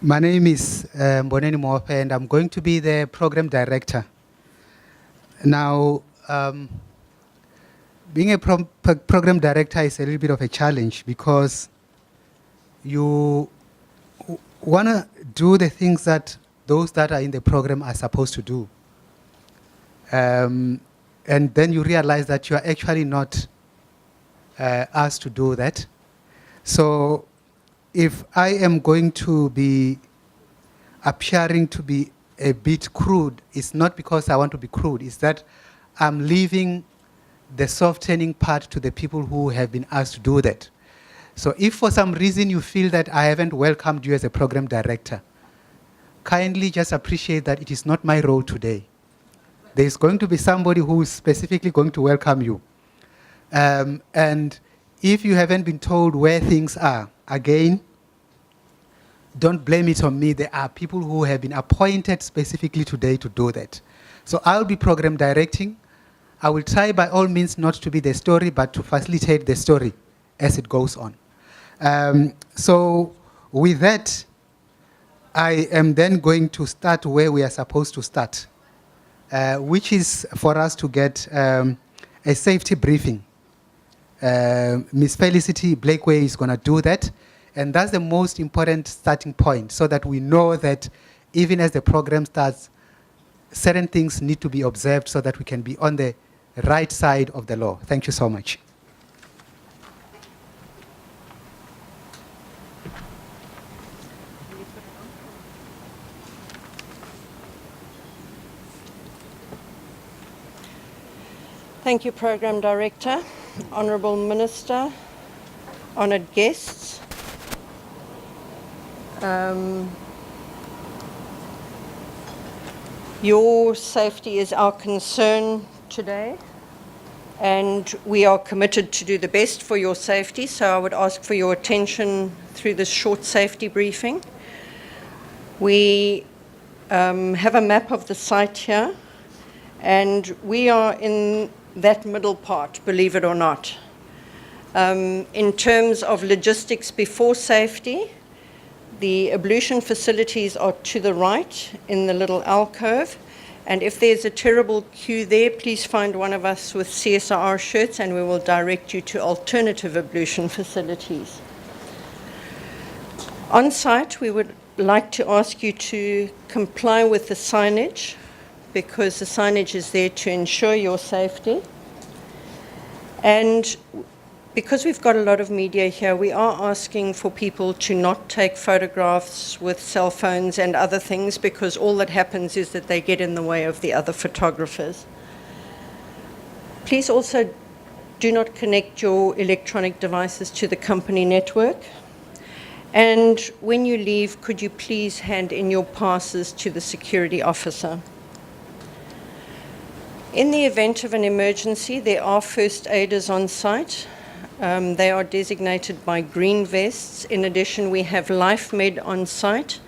My name is Mmamoloko, and I'm going to be the program director. Now, being a program director is a little bit of a challenge because you want to do the things that those that are in the program are supposed to do. And then you realize that you are actually not asked to do that. So if I am going to be appearing to be a bit crude, it's not because I want to be crude, it's that I'm leaving the soft-turning part to the people who have been asked to do that. So if for some reason you feel that I haven't welcomed you as a program director, kindly just appreciate that it is not my role today. There's going to be somebody who is specifically going to welcome you. And if you haven't been told where things are, again, don't blame it on me. There are people who have been appointed specifically today to do that. So I'll be program directing. I will try by all means not to be the story, but to facilitate the story as it goes on. So with that, I am then going to start where we are supposed to start, which is for us to get a safety briefing. Ms. Felicity Blakeway is going to do that. And that's the most important starting point, so that we know that even as the program starts, certain things need to be observed so that we can be on the right side of the law. Thank you so much. Thank you, Program Director, Honourable Minister, honoured guests. Your safety is our concern today, and we are committed to do the best for your safety, so I would ask for your attention through this short safety briefing. We have a map of the site here, and we are in that middle part, believe it or not. In terms of logistics before safety, the ablution facilities are to the right in the little alcove, and if there's a terrible queue there, please find one of us with CSIR shirts and we will direct you to alternative ablution facilities. On site, we would like to ask you to comply with the signage, because the signage is there to ensure your safety. And because we've got a lot of media here, we are asking for people to not take photographs with cell phones and other things, because all that happens is that they get in the way of the other photographers. Please also do not connect your electronic devices to the company network. And when you leave, could you please hand in your passes to the security officer? In the event of an emergency, there are first aiders on site. They are designated by green vests. In addition, we have LifeMed on site.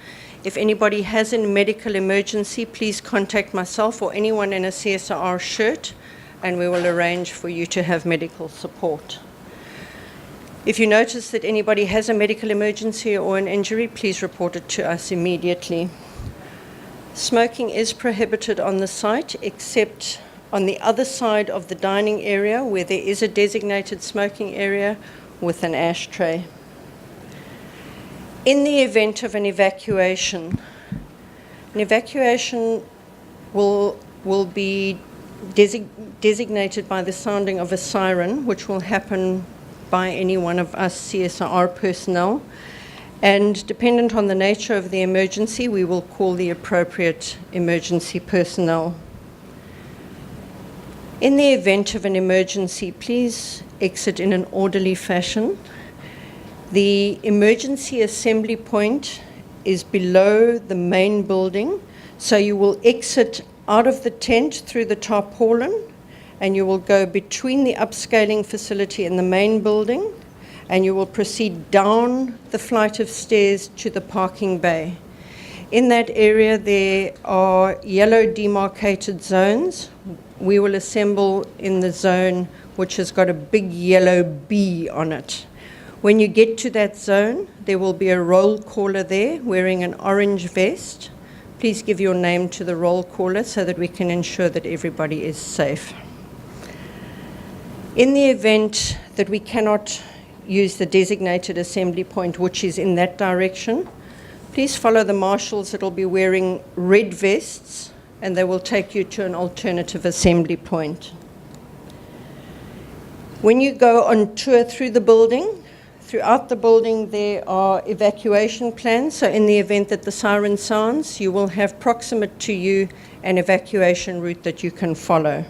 If anybody has a medical emergency, please contact myself or anyone in a CSIR shirt, and we will arrange for you to have medical support. If you notice that anybody has a medical emergency or an injury, please report it to us immediately. Smoking is prohibited on the site, except on the other side of the dining area, where there is a designated smoking area with an ashtray. In the event of an evacuation will be designated by the sounding of a siren, which will happen by any one of us CSIR personnel. And dependent on the nature of the emergency, we will call the appropriate emergency personnel. In the event of an emergency, please exit in an orderly fashion. The emergency assembly point is below the main building, so you will exit out of the tent through the tarpaulin, and you will go between the upscaling facility and the main building, and you will proceed down the flight of stairs to the parking bay. In that area, there are yellow demarcated zones. We will assemble in the zone which has got a big yellow B on it. When you get to that zone, there will be a roll caller there wearing an orange vest. Please give your name to the roll caller so that we can ensure that everybody is safe. In the event that we cannot use the designated assembly point, which is in that direction, please follow the marshals that will be wearing red vests, and they will take you to an alternative assembly point. When you go on tour through the building, throughout the building there are evacuation plans, so in the event that the siren sounds, you will have proximate to you an evacuation route that you can follow.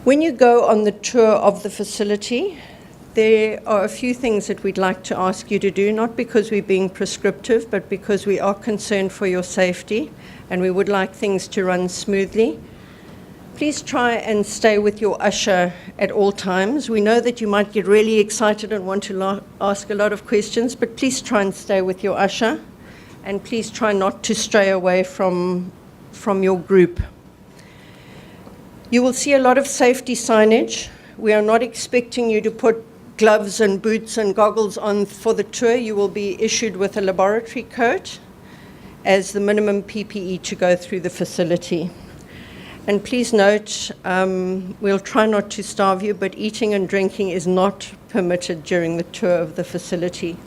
When you go on the tour of the facility, there are a few things that we'd like to ask you to do, not because we're being prescriptive, but because we are concerned for your safety and we would like things to run smoothly. Please try and stay with your usher at all times. We know that you might get really excited and want to ask a lot of questions, but please try and stay with your usher, and please try not to stray away from your group. You will see a lot of safety signage. We are not expecting you to put gloves and boots and goggles on for the tour. You will be issued with a laboratory coat as the minimum PPE to go through the facility. And please note, we'll try not to starve you, but eating and drinking is not permitted during the tour of the facility.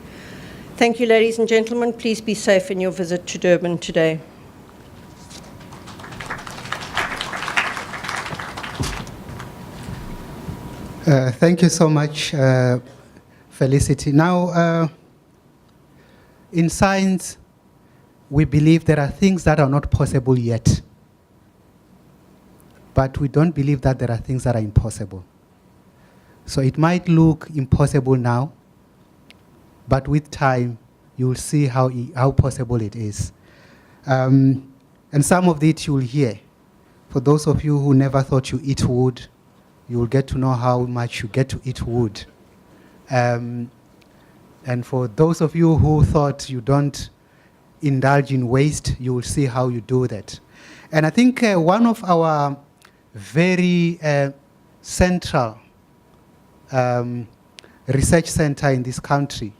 Thank you, ladies and gentlemen. Please be safe in your visit to Durban today. Thank you so much, Felicity. Now, in science, we believe there are things that are not possible yet. But we don't believe that there are things that are impossible. So it might look impossible now, but with time, you'll see how possible it is. And some of it you'll hear. For those of you who never thought you eat wood, you'll get to know how much you get to eat wood. And for those of you who thought you don't indulge in waste, you will see how you do that. And I think one of our very central research center in this country,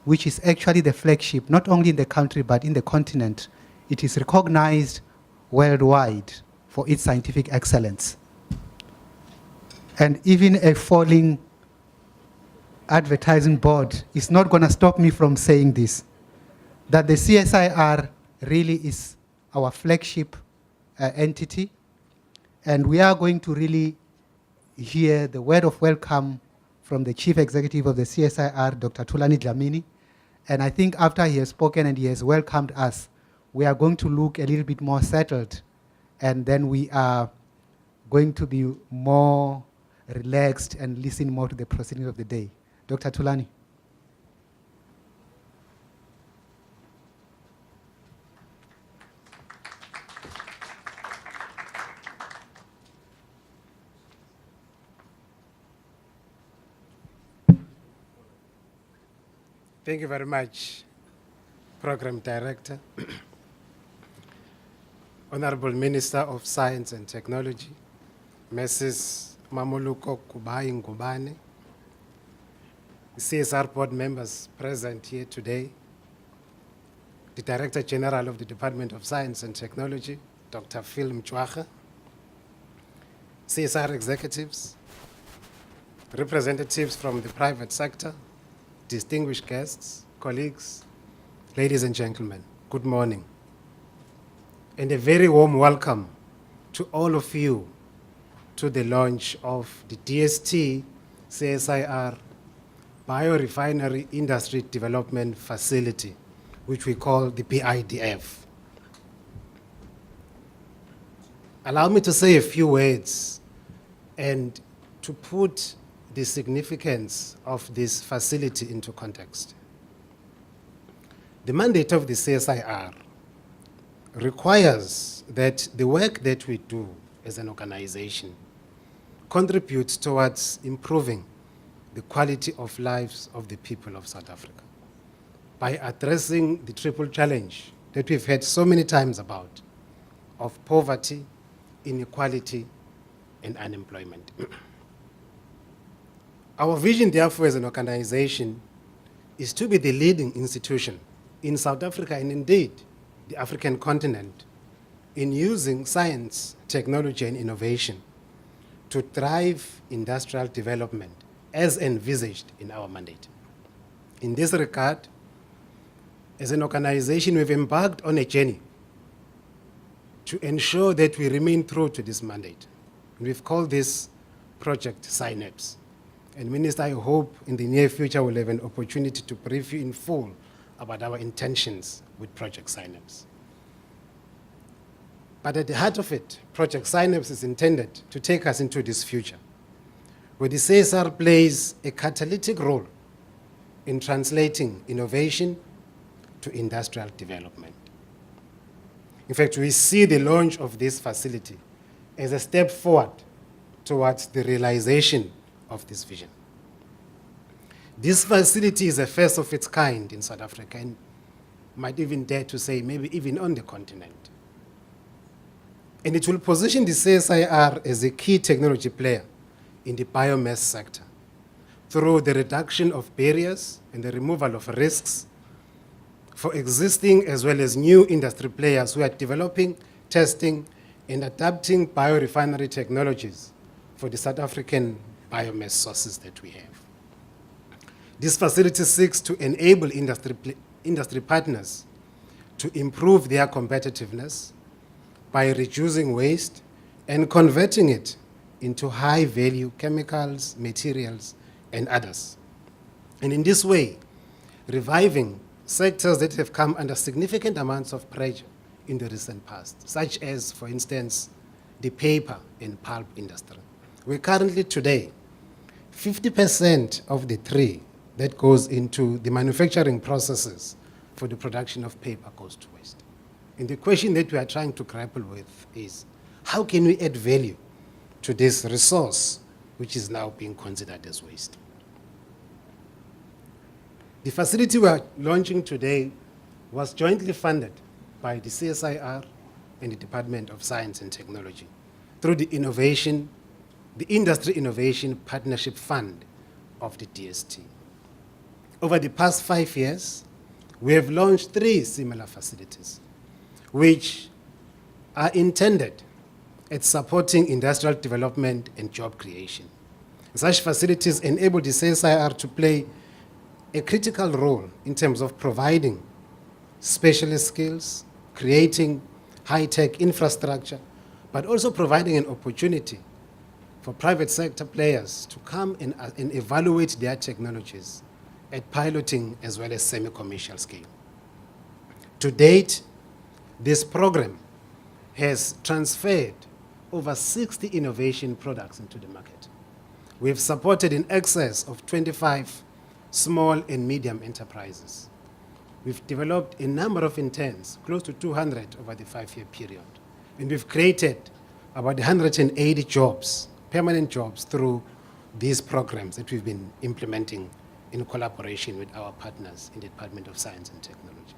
which is actually the flagship, not only in the country, but in the continent. It is recognized worldwide for its scientific excellence. And even a falling advertising board is not going to stop me from saying this, that the CSIR really is our flagship entity. And we are going to really hear the word of welcome from the Chief Executive of the CSIR, Dr. Thulani Dlamini. And I think after he has spoken and he has welcomed us, we are going to look a little bit more settled. And then we are going to be more relaxed and listen more to the proceedings of the day. Dr. Thulani. Thank you very much, Program Director, Honorable Minister of Science and Technology, Mrs. Mmamoloko Kubayi-Ngubane, CSR board members present here today, the Director General of the Department of Science and Technology, Dr. Phil Mchwacha, CSR executives, representatives from the private sector, distinguished guests, colleagues, ladies and gentlemen, good morning. And a very warm welcome to all of you to the launch of the DST CSIR Biorefinery Industry Development Facility, which we call the BIDF. Allow me to say a few words and to put the significance of this facility into context. The mandate of the CSIR requires that the work that we do as an organization contributes towards improving the quality of lives of the people of South Africa by addressing the triple challenge that we've heard so many times about of poverty, inequality, and unemployment. Our vision, therefore, as an organization, is to be the leading institution in South Africa and indeed the African continent in using science, technology, and innovation to drive industrial development as envisaged in our mandate. In this regard, as an organization, we've embarked on a journey to ensure that we remain true to this mandate. We've called this Project Synapse. And Minister, I hope in the near future we'll have an opportunity to brief you in full about our intentions with Project Synapse. But at the heart of it, Project Synapse is intended to take us into this future, where the CSIR plays a catalytic role in translating innovation to industrial development. In fact, we see the launch of this facility as a step forward towards the realization of this vision. This facility is a first of its kind in South Africa, and might even dare to say maybe even on the continent. And it will position the CSIR as a key technology player in the biomass sector through the reduction of barriers and the removal of risks for existing as well as new industry players who are developing, testing, and adapting biorefinery technologies for the South African biomass sources that we have. This facility seeks to enable industry partners to improve their competitiveness by reducing waste and converting it into high-value chemicals, materials, and others. And in this way, reviving sectors that have come under significant amounts of pressure in the recent past, such as, for instance, the paper and pulp industry. We're currently today, 50% of the tree that goes into the manufacturing processes for the production of paper goes to waste. And the question that we are trying to grapple with is, how can we add value to this resource which is now being considered as waste? The facility we are launching today was jointly funded by the CSIR and the Department of Science and Technology through the Industry Innovation Partnership Fund of the DST. Over the past 5 years, we have launched 3 similar facilities, which are intended at supporting industrial development and job creation. Such facilities enable the CSIR to play a critical role in terms of providing specialist skills, creating high-tech infrastructure, but also providing an opportunity for private sector players to come and evaluate their technologies at piloting as well as semi-commercial scale. To date, this program has transferred over 60 innovation products into the market. We've supported in excess of 25 small and medium enterprises. We've developed a number of interns, close to 200 over the 5-year period. And we've created about 180 jobs, permanent jobs, through these programs that we've been implementing in collaboration with our partners in the Department of Science and Technology.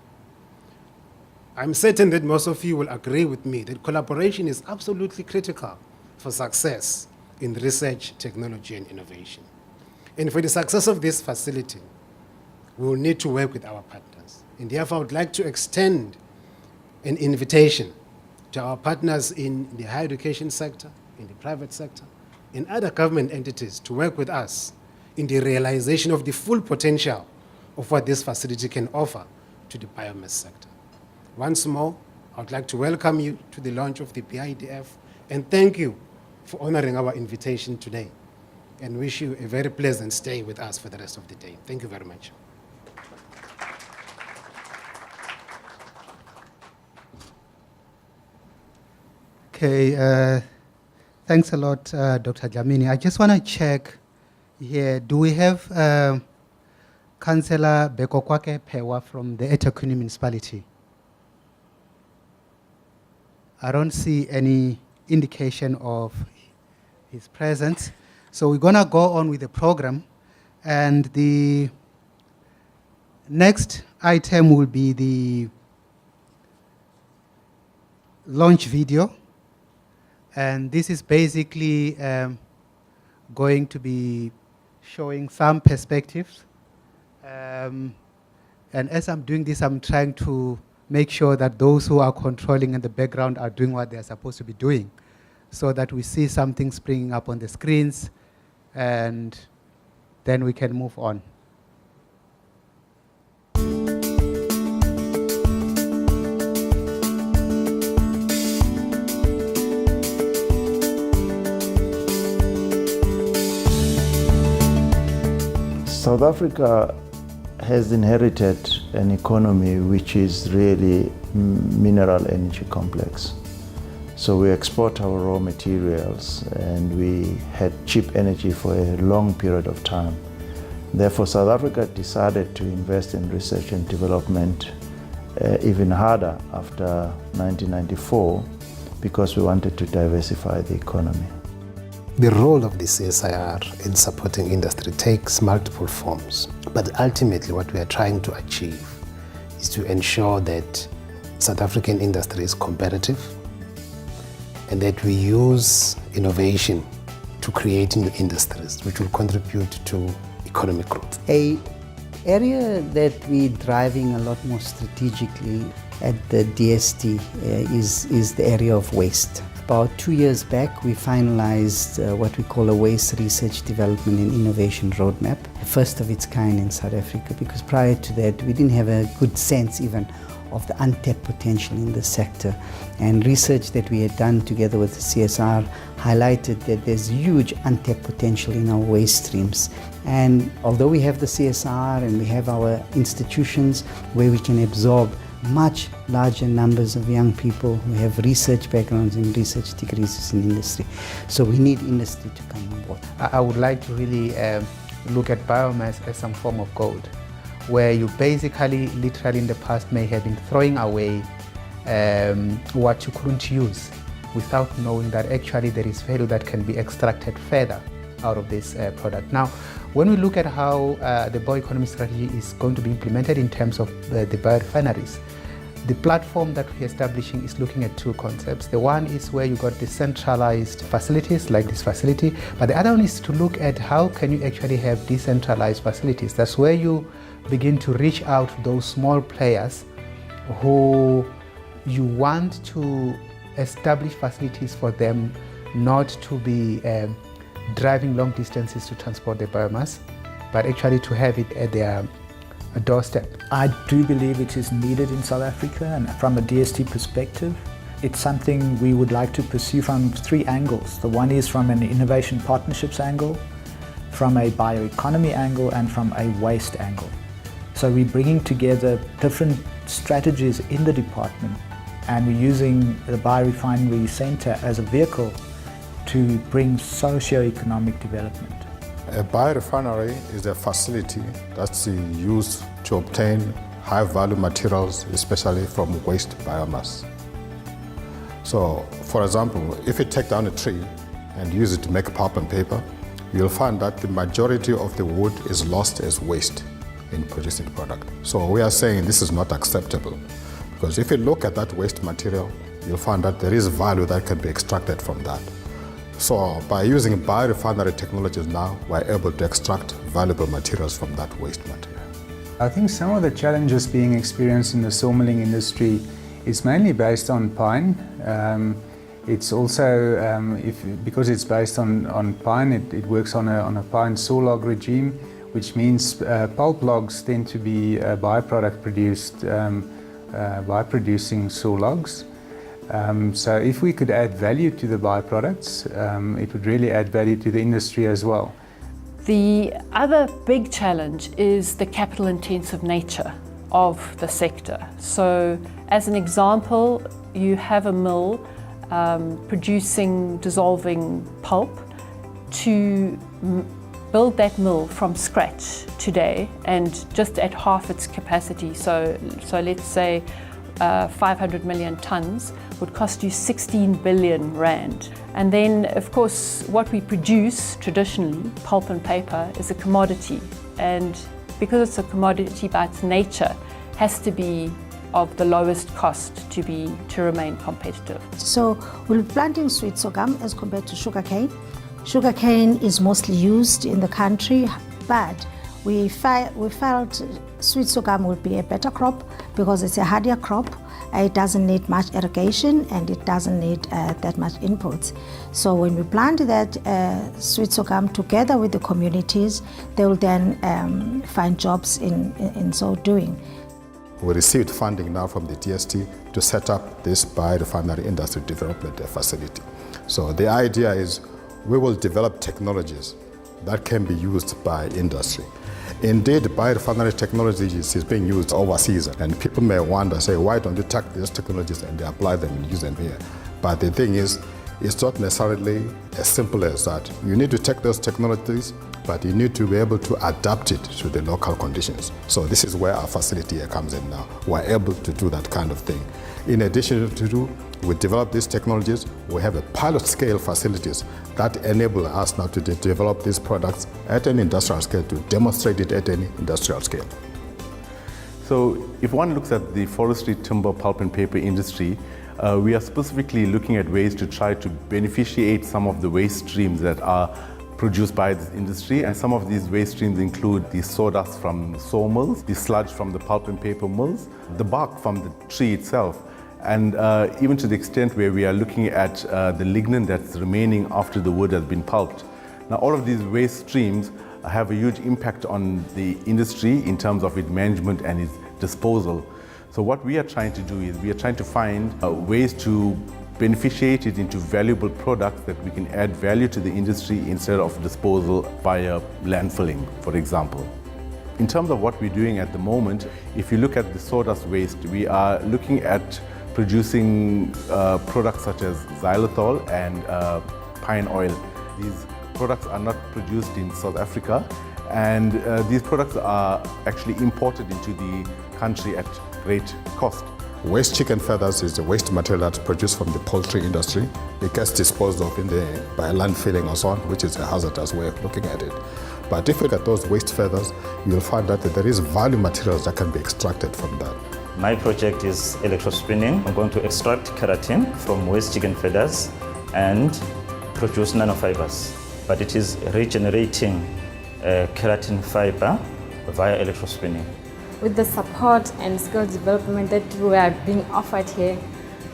I'm certain that most of you will agree with me that collaboration is absolutely critical for success in research, technology, and innovation. And for the success of this facility, we will need to work with our partners. And therefore, I would like to extend an invitation to our partners in the higher education sector, in the private sector, and other government entities to work with us in the realization of the full potential of what this facility can offer to the biomass sector. Once more, I would like to welcome you to the launch of the BIDF and thank you for honoring our invitation today, and wish you a very pleasant stay with us for the rest of the day. Thank you very much. Okay, thanks a lot, Dr. Dlamini. I just want to check here, do we have Councillor Bekokwake Pewa from the eThekwini municipality? I don't see any indication of his presence. So we're going to go on with the program, and the next item will be the launch video, and this is basically going to be showing some perspectives. And as I'm doing this, I'm trying to make sure that those who are controlling in the background are doing what they're supposed to be doing, so that we see something springing up on the screens, and then we can move on. South Africa has inherited an economy which is really mineral energy complex. So we export our raw materials and we had cheap energy for a long period of time. Therefore, South Africa decided to invest in research and development even harder after 1994 because we wanted to diversify the economy. The role of the CSIR in supporting industry takes multiple forms, but ultimately what we are trying to achieve is to ensure that South African industry is competitive and that we use innovation to create new industries which will contribute to economic growth. An area that we're driving a lot more strategically at the DST is the area of waste. About 2 years back, we finalized what we call a waste research development and innovation roadmap, the first of its kind in South Africa, because prior to that, we didn't have a good sense even of the untapped potential in the sector. And research that we had done together with the CSIR highlighted that there's huge untapped potential in our waste streams. And although we have the CSIR and we have our institutions where we can absorb much larger numbers of young people who have research backgrounds and research degrees in industry. So we need industry to come on board. I would like to really look at biomass as some form of gold, where you basically, literally in the past may have been throwing away what you couldn't use without knowing that actually there is value that can be extracted further out of this product. Now, when we look at how the bioeconomy strategy is going to be implemented in terms of the biorefineries, the platform that we're establishing is looking at two concepts. The one is where you got decentralized facilities like this facility, but the other one is to look at how can you actually have decentralized facilities. That's where you begin to reach out to those small players who you want to establish facilities for them not to be driving long distances to transport their biomass, but actually to have it at their doorstep. I do believe it is needed in South Africa, and from a DST perspective, it's something we would like to pursue from three angles. The one is from an innovation partnerships angle, from a bioeconomy angle, and from a waste angle. So we're bringing together different strategies in the department, and we're using the Biorefinery Centre as a vehicle to bring socio-economic development. A biorefinery is a facility that's used to obtain high-value materials, especially from waste biomass. So, for example, if you take down a tree and use it to make pulp and paper, you'll find that the majority of the wood is lost as waste in producing the product. So we are saying this is not acceptable, because if you look at that waste material, you'll find that there is value that can be extracted from that. So by using biorefinery technologies now, we're able to extract valuable materials from that waste material. I think some of the challenges being experienced in the sawmilling industry is mainly based on pine. It's also, because it's based on pine, it works on a pine saw log regime, which means pulp logs tend to be a byproduct produced by producing saw logs. So if we could add value to the byproducts, it would really add value to the industry as well. The other big challenge is the capital-intensive nature of the sector. So as an example, you have a mill producing dissolving pulp. To build that mill from scratch today and just at half its capacity, so let's say 500 million tons, would cost you 16 billion rand. And then, of course, what we produce traditionally, pulp and paper, is a commodity. And because it's a commodity by its nature, has to be of the lowest cost to remain competitive. So we're planting sweet sorghum as compared to sugarcane. Sugarcane is mostly used in the country. bad. We felt sweet sorghum would be a better crop because it's a hardier crop. It doesn't need much irrigation and it doesn't need that much inputs. So when we plant that sweet sorghum together with the communities, they will then find jobs in so doing. We received funding now from the DST to set up this biorefinery industry development facility. So the idea is we will develop technologies that can be used by industry. Indeed, biorefinery technologies is being used overseas, and people may wonder, say, why don't you take these technologies and apply them and use them here? But the thing is, it's not necessarily as simple as that. You need to take those technologies, but you need to be able to adapt it to the local conditions. So this is where our facility here comes in now. We're able to do that kind of thing. In addition to we develop these technologies, we have a pilot scale facilities that enable us now to develop these products at an industrial scale, to demonstrate it at an industrial scale. So if one looks at the forestry, timber, pulp and paper industry, we are specifically looking at ways to try to beneficiate some of the waste streams that are produced by this industry, and some of these waste streams include the sawdust from sawmills, the sludge from the pulp and paper mills, the bark from the tree itself, and even to the extent where we are looking at the lignin that's remaining after the wood has been pulped. Now, all of these waste streams have a huge impact on the industry in terms of its management and its disposal. So what we are trying to do is we are trying to find ways to beneficiate it into valuable products that we can add value to the industry instead of disposal via landfilling, for example. In terms of what we're doing at the moment, if you look at the sawdust waste, we are looking at producing products such as xylitol and pine oil. These products are not produced in South Africa, and these products are actually imported into the country at great cost. Waste chicken feathers is the waste material that's produced from the poultry industry. It gets disposed of by landfilling or so on, which is a hazardous way of looking at it. But if you look at those waste feathers, you'll find that there is value materials that can be extracted from that. My project is electrospinning. I'm going to extract keratin from waste chicken feathers and produce nanofibers. But it is regenerating keratin fiber via electrospinning. With the support and skill development that we are being offered here,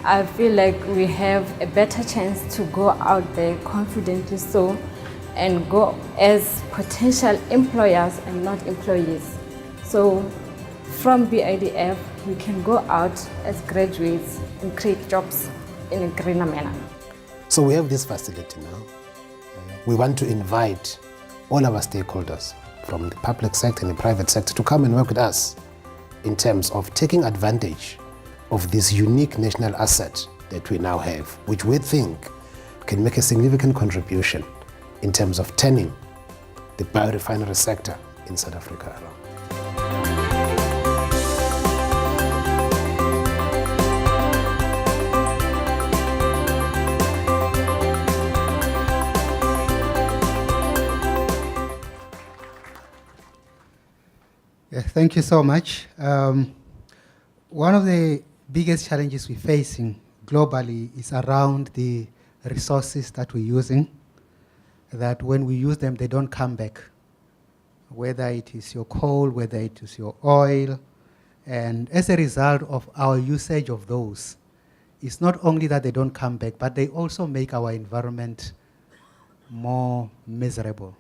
I feel like we have a better chance to go out there confidently and go as potential employers and not employees. So from BIDF, we can go out as graduates and create jobs in a greener manner. So we have this facility now. We want to invite all our stakeholders from the public sector and the private sector to come and work with us in terms of taking advantage of this unique national asset that we now have, which we think can make a significant contribution in terms of turning the biorefinery sector in South Africa around. Yeah, thank you so much. One of the biggest challenges we're facing globally is around the resources that we're using, that when we use them, they don't come back, whether it is your coal, whether it is your oil. And as a result of our usage of those, it's not only that they don't come back, but they also make our environment more miserable.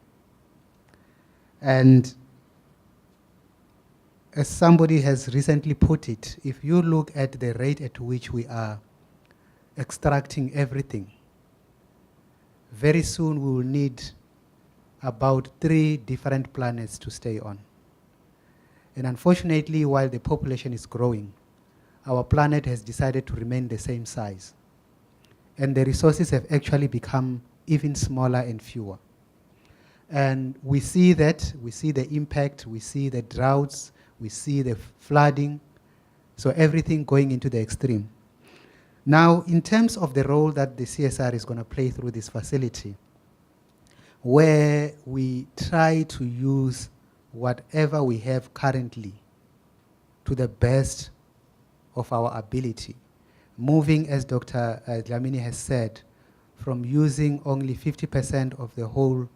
And as somebody has recently put it, if you look at the rate at which we are extracting everything, very soon we will need about 3 different planets to stay on. And unfortunately, while the population is growing, our planet has decided to remain the same size. And the resources have actually become even smaller and fewer. And we see that, we see the impact, we see the droughts, we see the flooding, so everything going into the extreme. Now, in terms of the role that the CSIR is going to play through this facility, where we try to use whatever we have currently to the best of our ability, moving, as Dr. Dlamini has said, from using only 50% of the whole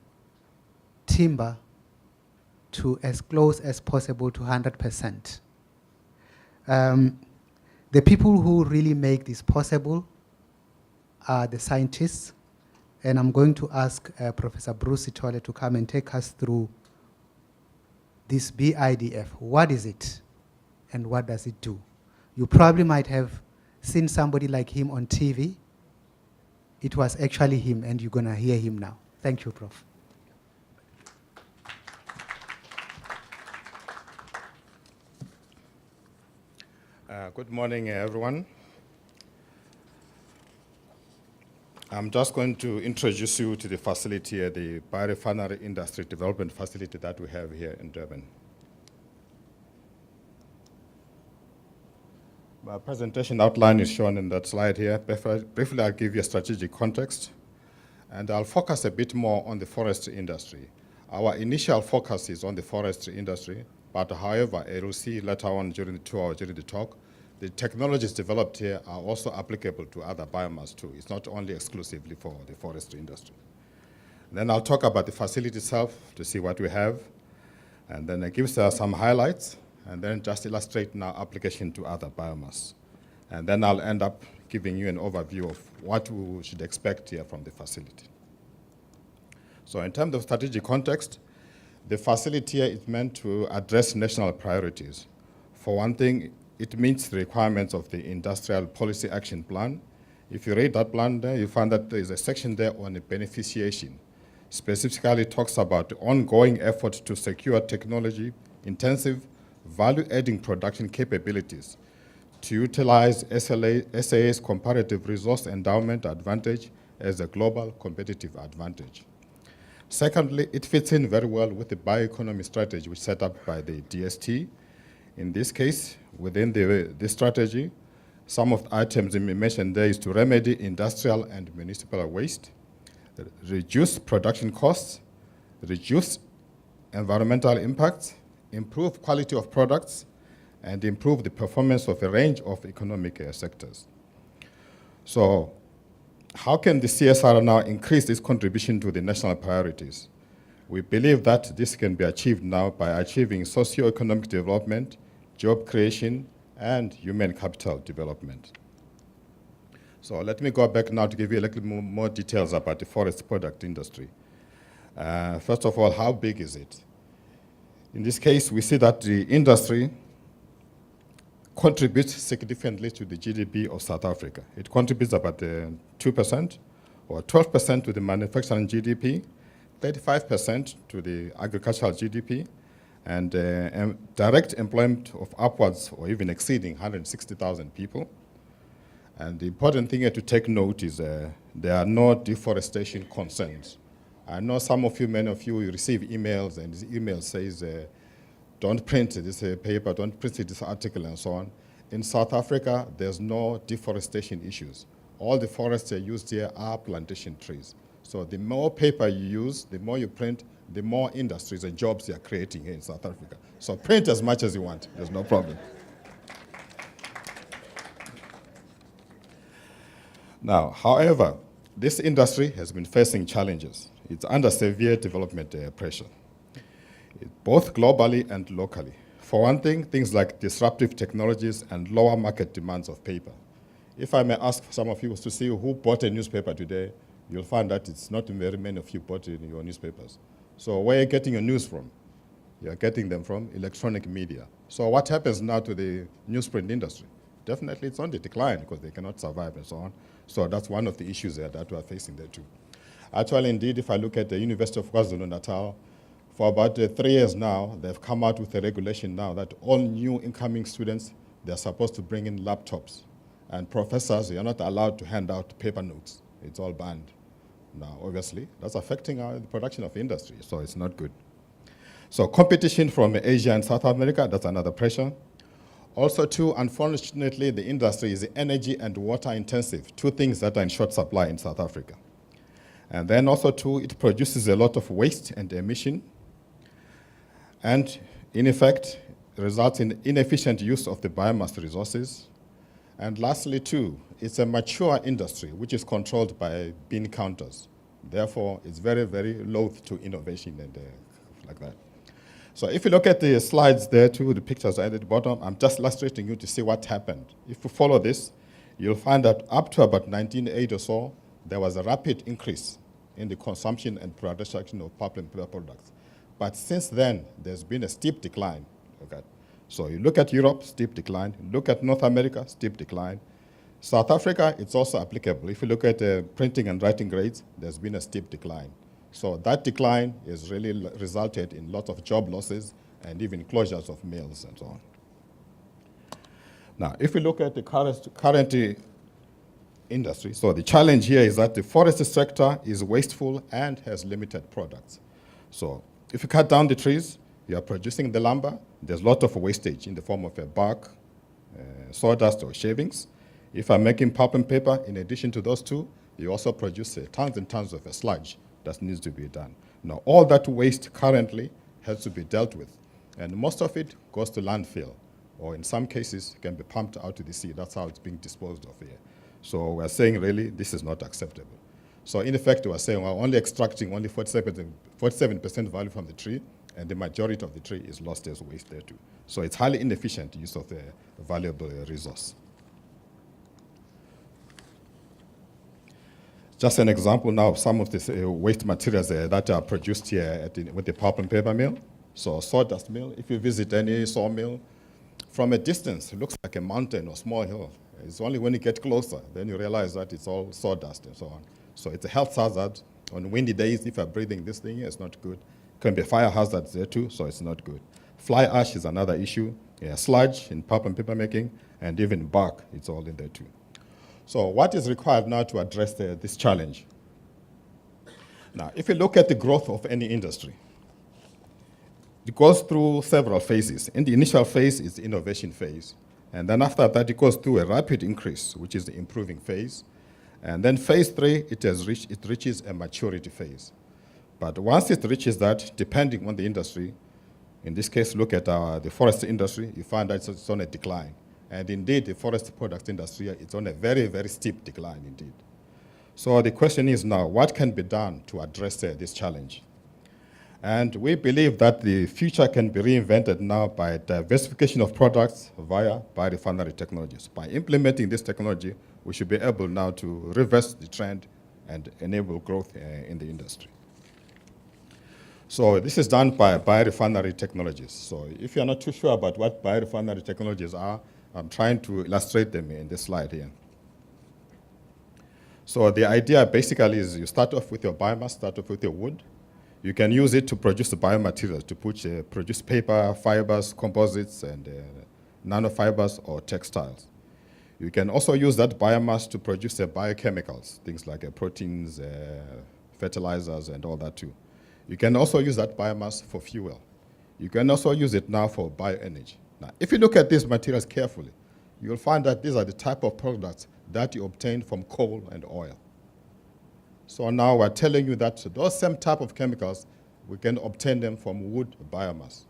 timber to as close as possible to 100%. The people who really make this possible are the scientists, and I'm going to ask Professor Bruce Sithole to come and take us through this BIDF. What is it, and what does it do? You probably might have seen somebody like him on TV. It was actually him, and you're gonna hear him now. Thank you, Prof. Good morning, everyone. I'm just going to introduce you to the facility, the Biorefinery Industry Development Facility that we have here in Durban. My presentation outline is shown in that slide here. Briefly, I'll give you a strategic context, and I'll focus a bit more on the forestry industry. Our initial focus is on the forestry industry, but however, you'll see later on during the tour, during the talk, the technologies developed here are also applicable to other biomass too. It's not only exclusively for the forestry industry. Then I'll talk about the facility itself to see what we have, and then I give some highlights, and then just illustrate now application to other biomass. And then I'll end up giving you an overview of what we should expect here from the facility. So in terms of strategic context, the facility here is meant to address national priorities. For one thing, it meets the requirements of the Industrial Policy Action Plan. If you read that plan there, you find that there is a section there on the beneficiation. Specifically, it talks about the ongoing effort to secure technology-intensive, value-adding production capabilities to utilize SAA's comparative resource endowment advantage as a global competitive advantage. Secondly, it fits in very well with the bioeconomy strategy which is set up by the DST. In this case, within this strategy, some of the items mentioned there is to remedy industrial and municipal waste, reduce production costs, reduce environmental impacts, improve quality of products, and improve the performance of a range of economic sectors. So how can the CSIR now increase its contribution to the national priorities? We believe that this can be achieved now by achieving socio-economic development, job creation, and human capital development. So let me go back now to give you a little more details about the forest product industry. First of all, how big is it? In this case, we see that the industry contributes significantly to the GDP of South Africa. It contributes about 2% or 12% to the manufacturing GDP, 35% to the agricultural GDP, and direct employment of upwards or even exceeding 160,000 people. And the important thing here to take note is there are no deforestation concerns. I know some of you, many of you, receive emails, and this email says, don't print this paper, don't print this article, and so on. In South Africa, there's no deforestation issues. All the forests used here are plantation trees. So the more paper you use, the more you print, the more industries and jobs you're creating here in South Africa. So print as much as you want, there's no problem. Now, however, this industry has been facing challenges. It's under severe development pressure, both globally and locally. For one thing, things like disruptive technologies and lower market demands of paper. If I may ask some of you to see who bought a newspaper today, you'll find that it's not very many of you bought in your newspapers. So where are you getting your news from? You're getting them from electronic media. So what happens now to the newsprint industry? Definitely it's on the decline because they cannot survive and so on. So that's one of the issues there that we're facing there too. Actually, indeed, if I look at the University of KwaZulu-Natal, for about 3 years now, they've come out with a regulation now that all new incoming students, they're supposed to bring in laptops. And professors, you're not allowed to hand out paper notes. It's all banned. Now, obviously, that's affecting the production of industry, so it's not good. So competition from Asia and South America, that's another pressure. Also, too, unfortunately, the industry is energy and water intensive, two things that are in short supply in South Africa. And then also, too, it produces a lot of waste and emission, and in effect, results in inefficient use of the biomass resources. And lastly, too, it's a mature industry which is controlled by bean counters. Therefore, it's very, very loath to innovation and like that. So if you look at the slides there too, the pictures at the bottom, I'm just illustrating you to see what happened. If you follow this, you'll find that up to about 1980 or so, there was a rapid increase in the consumption and production of pulp and paper products. But since then, there's been a steep decline. Okay? So you look at Europe, steep decline. You look at North America, steep decline. South Africa, it's also applicable. If you look at printing and writing grades, there's been a steep decline. So that decline has really resulted in lots of job losses and even closures of mills and so on. Now, if we look at the current industry, so the challenge here is that the forest sector is wasteful and has limited products. So if you cut down the trees, you are producing the lumber. There's a lot of wastage in the form of a bark, sawdust, or shavings. If I'm making pulp and paper, in addition to those two, you also produce tons and tons of a sludge that needs to be done. Now, all that waste currently has to be dealt with, and most of it goes to landfill, or in some cases, can be pumped out to the sea. That's how it's being disposed of here. So we're saying, really, this is not acceptable. So in effect, we're saying we're only extracting only 47% value from the tree, and the majority of the tree is lost as waste there too. So it's highly inefficient use of a valuable resource. Just an example now of some of these waste materials that are produced here with the pulp and paper mill. So sawdust mill, if you visit any sawmill, from a distance, it looks like a mountain or small hill. It's only when you get closer, then you realize that it's all sawdust and so on. So it's a health hazard. On windy days, if you're breathing this thing, it's not good. Can be fire hazards there too, so it's not good. Fly ash is another issue. Yeah, sludge in pulp and paper making, and even bark, it's all in there too. So what is required now to address this challenge? Now, if you look at the growth of any industry, it goes through several phases. In the initial phase is the innovation phase. And then after that, it goes through a rapid increase, which is the improving phase. And then phase 3, it reaches a maturity phase. But once it reaches that, depending on the industry, in this case, look at the forest industry, you find that it's on a decline. And indeed, the forest products industry, it's on a very, very steep decline indeed. So the question is now, what can be done to address this challenge? And we believe that the future can be reinvented now by diversification of products via biorefinery technologies. By implementing this technology, we should be able now to reverse the trend and enable growth in the industry. So this is done by biorefinery technologies. So if you're not too sure about what biorefinery technologies are, I'm trying to illustrate them in this slide here. So the idea basically is you start off with your biomass, start off with your wood. You can use it to produce the biomaterials, to produce paper, fibers, composites, and nanofibers or textiles. You can also use that biomass to produce biochemicals, things like proteins, fertilizers, and all that too. You can also use that biomass for fuel. You can also use it now for bioenergy. Now, if you look at these materials carefully, you'll find that these are the type of products that you obtain from coal and oil. So now we're telling you that those same type of chemicals, we can obtain them from wood biomass.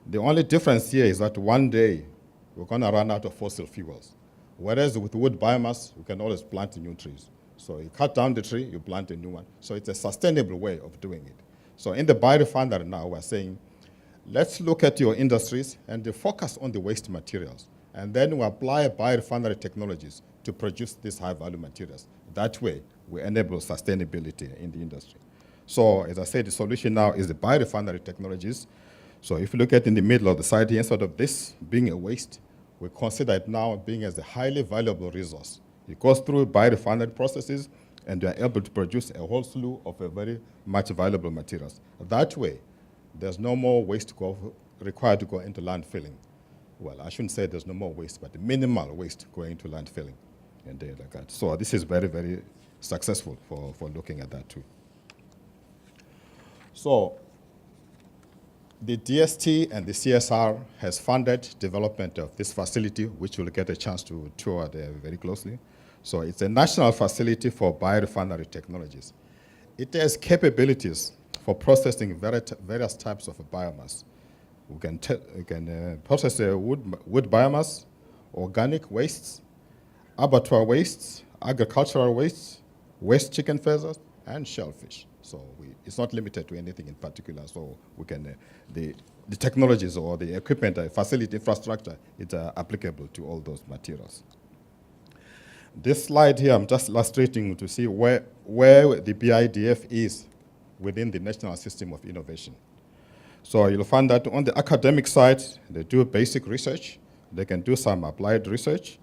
The only difference here is that one day we're going to run out of fossil fuels. Whereas with wood biomass, you can always plant new trees. So you cut down the tree, you plant a new one. So it's a sustainable way of doing it. So in the biorefinery now, we're saying, let's look at your industries and focus on the waste materials. And then we apply biorefinery technologies to produce these high-value materials. That way, we enable sustainability in the industry. So as I said, the solution now is the biorefinery technologies. So if you look at in the middle of the slide here, instead of this being a waste, we consider it now being as a highly valuable resource. It goes through biorefinery processes, and you are able to produce a whole slew of very much valuable materials. That way, there's no more waste required to go into landfilling. Well, I shouldn't say there's no more waste, but minimal waste going into landfilling and like that. So this is very, very successful for looking at that too. So the DST and the CSIR has funded development of this facility, which we'll get a chance to tour there very closely. So it's a national facility for biorefinery technologies. It has capabilities for processing various types of biomass. We can process wood biomass, organic wastes, abattoir wastes, agricultural wastes, waste chicken feathers, and shellfish. So it's not limited to anything in particular. So we can, the technologies or the equipment, facility, infrastructure, it's applicable to all those materials. This slide here, I'm just illustrating to see where the BIDF is within the national system of innovation. So you'll find that on the academic side, they do basic research. They can do some applied research.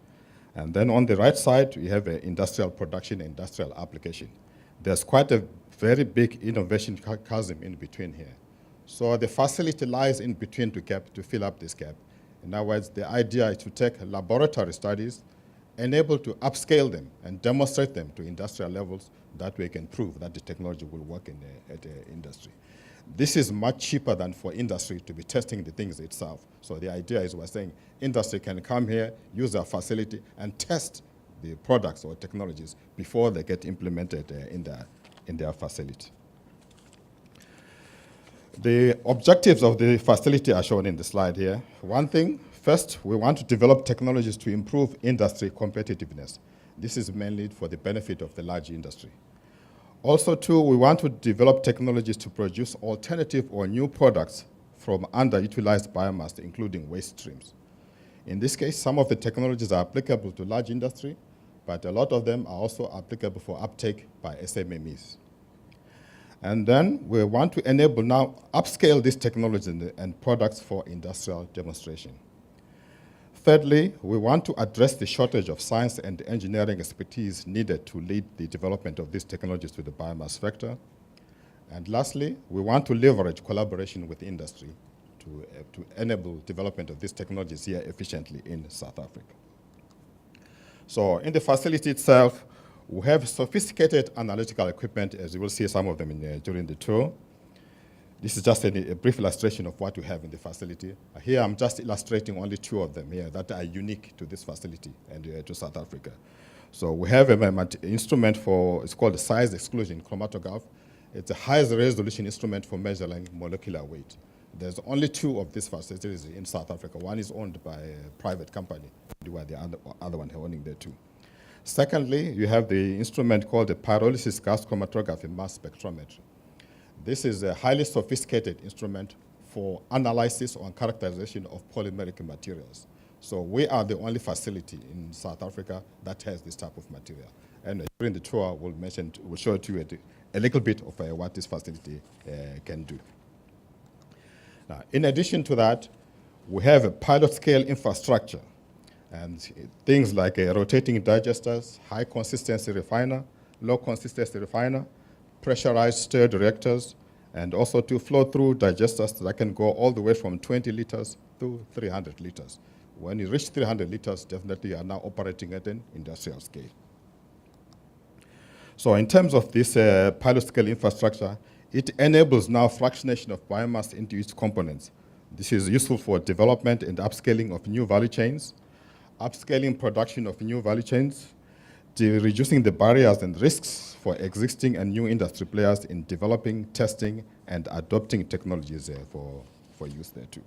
And then on the right side, we have industrial production, industrial application. There's quite a very big innovation chasm in between here. So the facility lies in between to fill up this gap. In other words, the idea is to take laboratory studies, enable to upscale them and demonstrate them to industrial levels. That way can prove that the technology will work at the industry. This is much cheaper than for industry to be testing the things itself. So the idea is we're saying industry can come here, use our facility, and test the products or technologies before they get implemented in their facility. The objectives of the facility are shown in the slide here. One thing, first, we want to develop technologies to improve industry competitiveness. This is mainly for the benefit of the large industry. Also, two, we want to develop technologies to produce alternative or new products from underutilized biomass, including waste streams. In this case, some of the technologies are applicable to large industry, but a lot of them are also applicable for uptake by SMMEs. And then we want to enable now upscale these technologies and products for industrial demonstration. Thirdly, we want to address the shortage of science and engineering expertise needed to lead the development of these technologies to the biomass sector. And lastly, we want to leverage collaboration with industry to enable development of these technologies here efficiently in South Africa. So in the facility itself, we have sophisticated analytical equipment, as you will see some of them during the tour. This is just a brief illustration of what we have in the facility. Here I'm just illustrating only two of them here that are unique to this facility and to South Africa. So we have an instrument it's called the size exclusion chromatograph. It's the highest resolution instrument for measuring molecular weight. There's only two of these facilities in South Africa. One is owned by a private company, while the other one owning there too. Secondly, you have the instrument called the pyrolysis gas chromatography mass spectrometry. This is a highly sophisticated instrument for analysis or characterization of polymeric materials. So we are the only facility in South Africa that has this type of material. And during the tour, we'll show to you a little bit of what this facility can do. Now, in addition to that, we have a pilot scale infrastructure and things like rotating digesters, high consistency refiner, low consistency refiner, pressurized stirred reactors, and also to flow through digesters that can go all the way from 20 liters to 300 liters. When you reach 300 liters, definitely you are now operating at an industrial scale. So in terms of this pilot scale infrastructure, it enables now fractionation of biomass into its components. This is useful for development and upscaling of new value chains, upscaling production of new value chains, reducing the barriers and risks for existing and new industry players in developing, testing, and adopting technologies for use there too.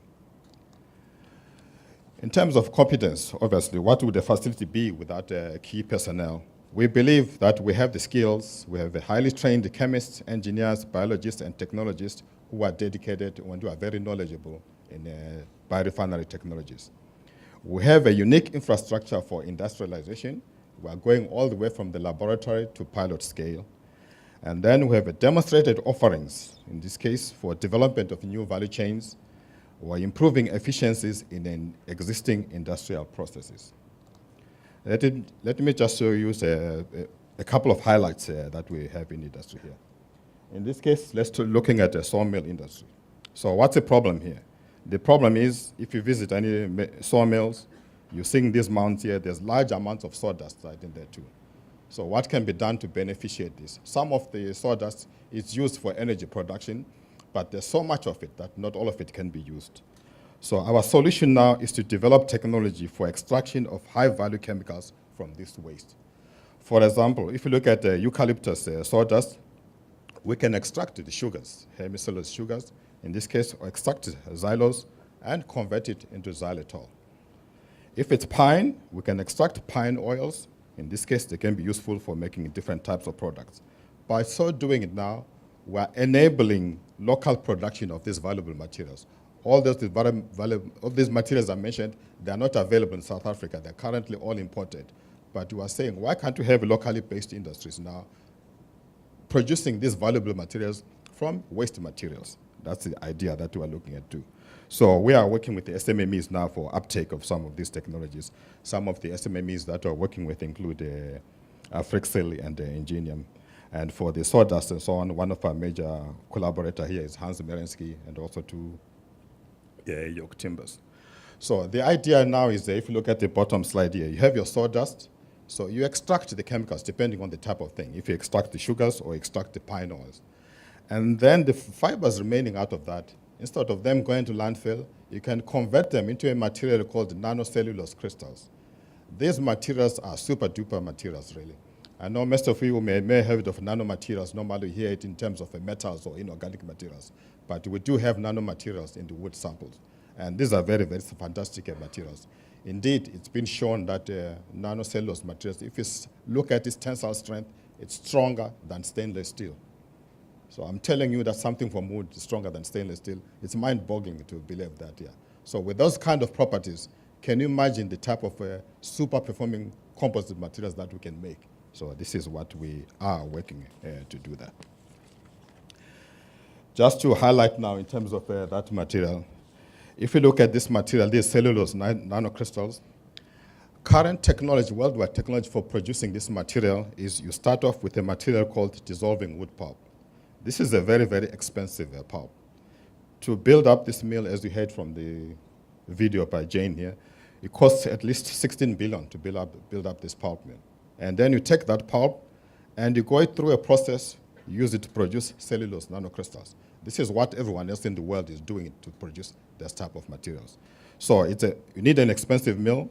In terms of competence, obviously, what would the facility be without key personnel? We believe that we have the skills. We have highly trained chemists, engineers, biologists, and technologists who are dedicated and who are very knowledgeable in biorefinery technologies. We have a unique infrastructure for industrialization. We are going all the way from the laboratory to pilot scale. And then we have demonstrated offerings, in this case, for development of new value chains or improving efficiencies in existing industrial processes. Let me just show you a couple of highlights that we have in industry here. In this case, let's looking at the sawmill industry. So what's the problem here? The problem is, if you visit any sawmills, you're seeing these mounds here, there's large amounts of sawdust right in there too. So what can be done to beneficiate this? Some of the sawdust is used for energy production, but there's so much of it that not all of it can be used. So our solution now is to develop technology for extraction of high-value chemicals from this waste. For example, if you look at eucalyptus sawdust, we can extract the sugars, hemicellulose sugars, in this case, or extract xylose and convert it into xylitol. If it's pine, we can extract pine oils. In this case, they can be useful for making different types of products. By so doing it now, we're enabling local production of these valuable materials. All these materials I mentioned, they are not available in South Africa. They're currently all imported. But we are saying, why can't we have locally based industries now producing these valuable materials from waste materials? That's the idea that we are looking at too. So we are working with the SMMEs now for uptake of some of these technologies. Some of the SMMEs that we're working with include Frixel and Ingenium. And for the sawdust and so on, one of our major collaborators here is Hans Merensky and also two York Timbers. So the idea now is that if you look at the bottom slide here, you have your sawdust. So you extract the chemicals depending on the type of thing, if you extract the sugars or extract the pine oils. And then the fibers remaining out of that, instead of them going to landfill, you can convert them into a material called nanocellulose crystals. These materials are super duper materials, really. I know most of you may have heard of nanomaterials. Normally you hear it in terms of metals or inorganic materials. But we do have nanomaterials in the wood samples. And these are very, very fantastic materials. Indeed, it's been shown that nanocellulose materials, if you look at its tensile strength, it's stronger than stainless steel. So I'm telling you that something from wood is stronger than stainless steel. It's mind-boggling to believe that, yeah. So with those kind of properties, can you imagine the type of super-performing composite materials that we can make? So this is what we are working to do that. Just to highlight now in terms of that material, if you look at this material, these cellulose nanocrystals, current technology, worldwide technology for producing this material is you start off with a material called dissolving wood pulp. This is a very, very expensive pulp. To build up this mill, as you heard from the video by Jane here, it costs at least 16 billion to build up this pulp mill. And then you take that pulp and you go through a process, use it to produce cellulose nanocrystals. This is what everyone else in the world is doing to produce this type of materials. So you need an expensive mill,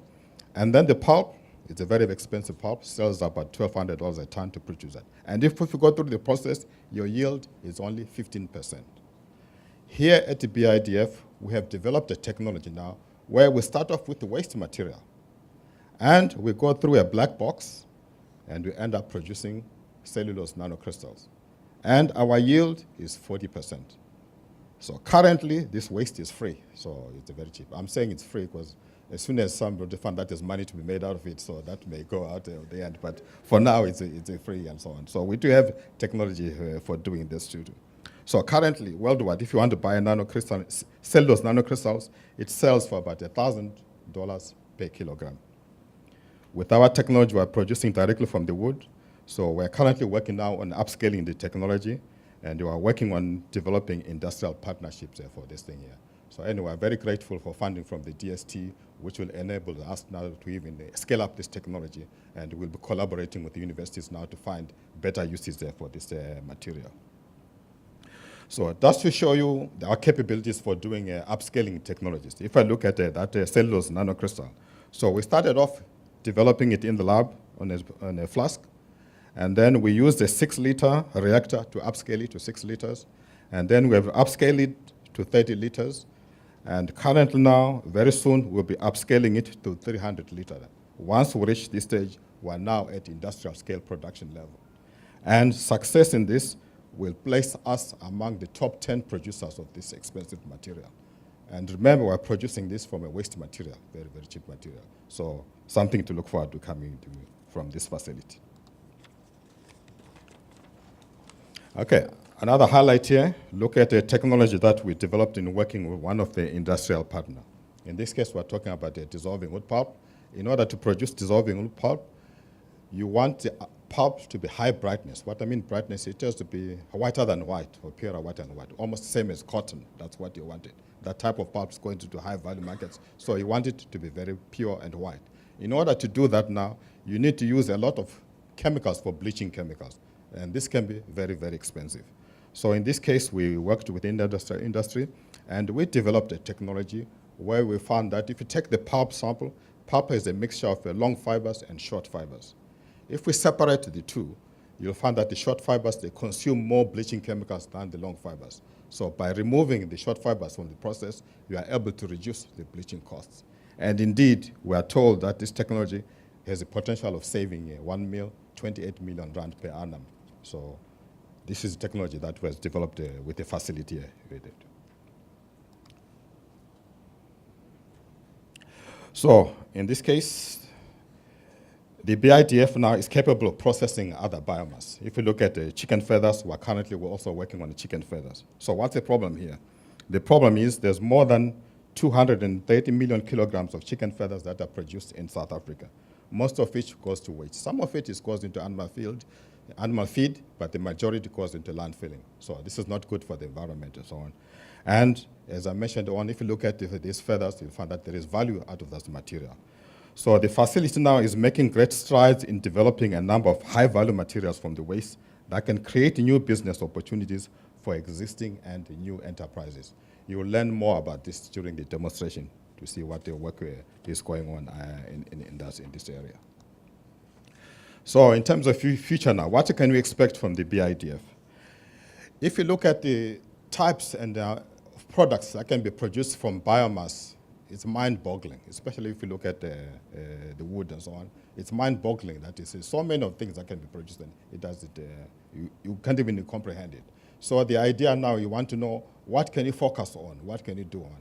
and then the pulp, it's a very expensive pulp, sells about $1,200 a ton to produce that. And if you go through the process, your yield is only 15%. Here at the BIDF, we have developed a technology now where we start off with the waste material, and we go through a black box, and we end up producing cellulose nanocrystals. And our yield is 40%. So currently, this waste is free, so it's very cheap. I'm saying it's free because as soon as somebody find that there's money to be made out of it, so that may go out at the end. But for now, it's free and so on. So we do have technology for doing this too. So currently, worldwide, if you want to buy a cellulose nanocrystals, it sells for about $1,000 per kilogram. With our technology, we're producing directly from the wood. So we're currently working now on upscaling the technology, and we are working on developing industrial partnerships for this thing here. So anyway, I'm very grateful for funding from the DST, which will enable us now to even scale up this technology, and we'll be collaborating with the universities now to find better uses there for this material. So just to show you our capabilities for doing upscaling technologies. If I look at that cellulose nanocrystal, so we started off developing it in the lab on a flask, and then we used a 6-liter reactor to upscale it to 6 liters, and then we have upscaled it to 30 liters, and currently now, very soon, we'll be upscaling it to 300 liters. Once we reach this stage, we're now at industrial scale production level. And success in this will place us among the top 10 producers of this expensive material. And remember, we're producing this from a waste material, very, very cheap material. So something to look forward to coming from this facility. Okay, another highlight here, look at the technology that we developed in working with one of the industrial partners. In this case, we're talking about the dissolving wood pulp. In order to produce dissolving wood pulp, you want the pulp to be high brightness. What I mean brightness, it has to be whiter than white, or purer white than white, almost the same as cotton. That's what you wanted. That type of pulp is going to high value markets, so you want it to be very pure and white. In order to do that now, you need to use a lot of chemicals for bleaching chemicals, and this can be very, very expensive. So in this case, we worked with the industry, and we developed a technology where we found that if you take the pulp sample, pulp is a mixture of long fibers and short fibers. If we separate the two, you'll find that the short fibers, they consume more bleaching chemicals than the long fibers. So by removing the short fibers from the process, you are able to reduce the bleaching costs. And indeed, we are told that this technology has a potential of saving 1 mil, 28 million rand per annum. So this is technology that was developed with a facility with it. So in this case, the BIDF now is capable of processing other biomass. If you look at the chicken feathers, we're also working on the chicken feathers. So what's the problem here? The problem is there's more than 230 million kilograms of chicken feathers that are produced in South Africa, most of which goes to waste. Some of it is goes into animal feed, but the majority goes into landfilling. So this is not good for the environment and so on. And as I mentioned on, if you look at these feathers, you'll find that there is value out of this material. So the facility now is making great strides in developing a number of high-value materials from the waste that can create new business opportunities for existing and new enterprises. You will learn more about this during the demonstration to see what the work is going on in this area. So in terms of future now, what can we expect from the BIDF? If you look at the types and products that can be produced from biomass, it's mind-boggling, especially if you look at the wood and so on. It's mind-boggling that there's so many of things that can be produced, and it does it. You can't even comprehend it. So the idea now, you want to know what can you focus on, what can you do on.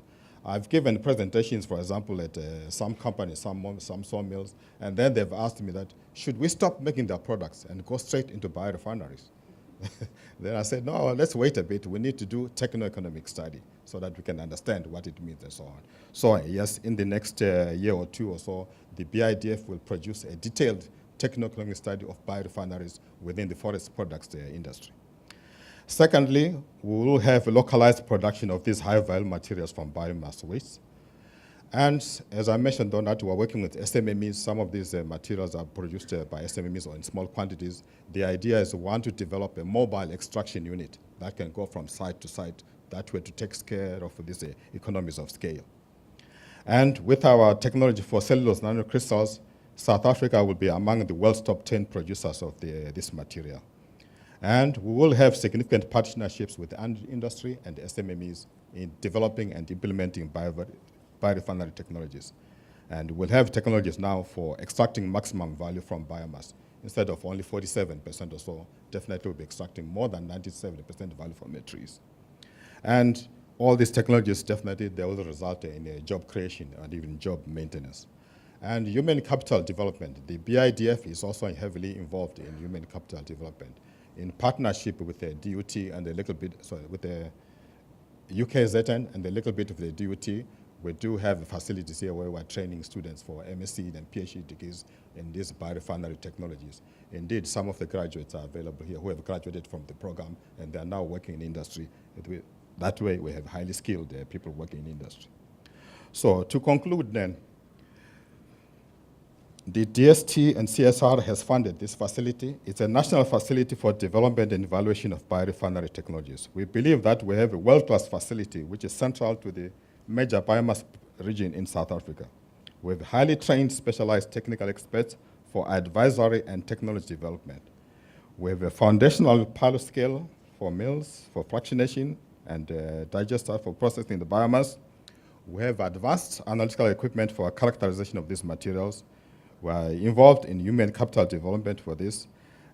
I've given presentations, for example, at some companies, some sawmills, and then they've asked me that, should we stop making their products and go straight into biorefineries? Then I said, no, let's wait a bit. We need to do techno-economic study so that we can understand what it means and so on. So yes, in the next year or two or so, the BIDF will produce a detailed techno-economic study of biorefineries within the forest products industry. Secondly, we will have a localized production of these high-value materials from biomass waste. And as I mentioned, Donat, we're working with SMMEs. Some of these materials are produced by SMMEs or in small quantities. The idea is we want to develop a mobile extraction unit that can go from site to site, that way to take care of these economies of scale. And with our technology for cellulose nanocrystals, South Africa will be among the world's top 10 producers of this material. And we will have significant partnerships with the industry and the SMMEs in developing and implementing biorefinery technologies. And we'll have technologies now for extracting maximum value from biomass. Instead of only 47% or so, definitely we'll be extracting more than 97% value from the trees. And all these technologies, definitely, they will result in job creation and even job maintenance. And human capital development. The BIDF is also heavily involved in human capital development in partnership with the DUT and a little bit, with the UKZN and a little bit of the DUT. We do have facilities here where we're training students for MSc and PhD degrees in these biorefinery technologies. Indeed, some of the graduates are available here who have graduated from the program, and they are now working in industry. That way, we have highly skilled people working in industry. So to conclude then, the DST and CSIR has funded this facility. It's a national facility for development and evaluation of biorefinery technologies. We believe that we have a world-class facility which is central to the major biomass region in South Africa. We have highly trained, specialized technical experts for advisory and technology development. We have a foundational pilot scale for mills, for fractionation, and digester for processing the biomass. We have advanced analytical equipment for characterization of these materials. We are involved in human capital development for this,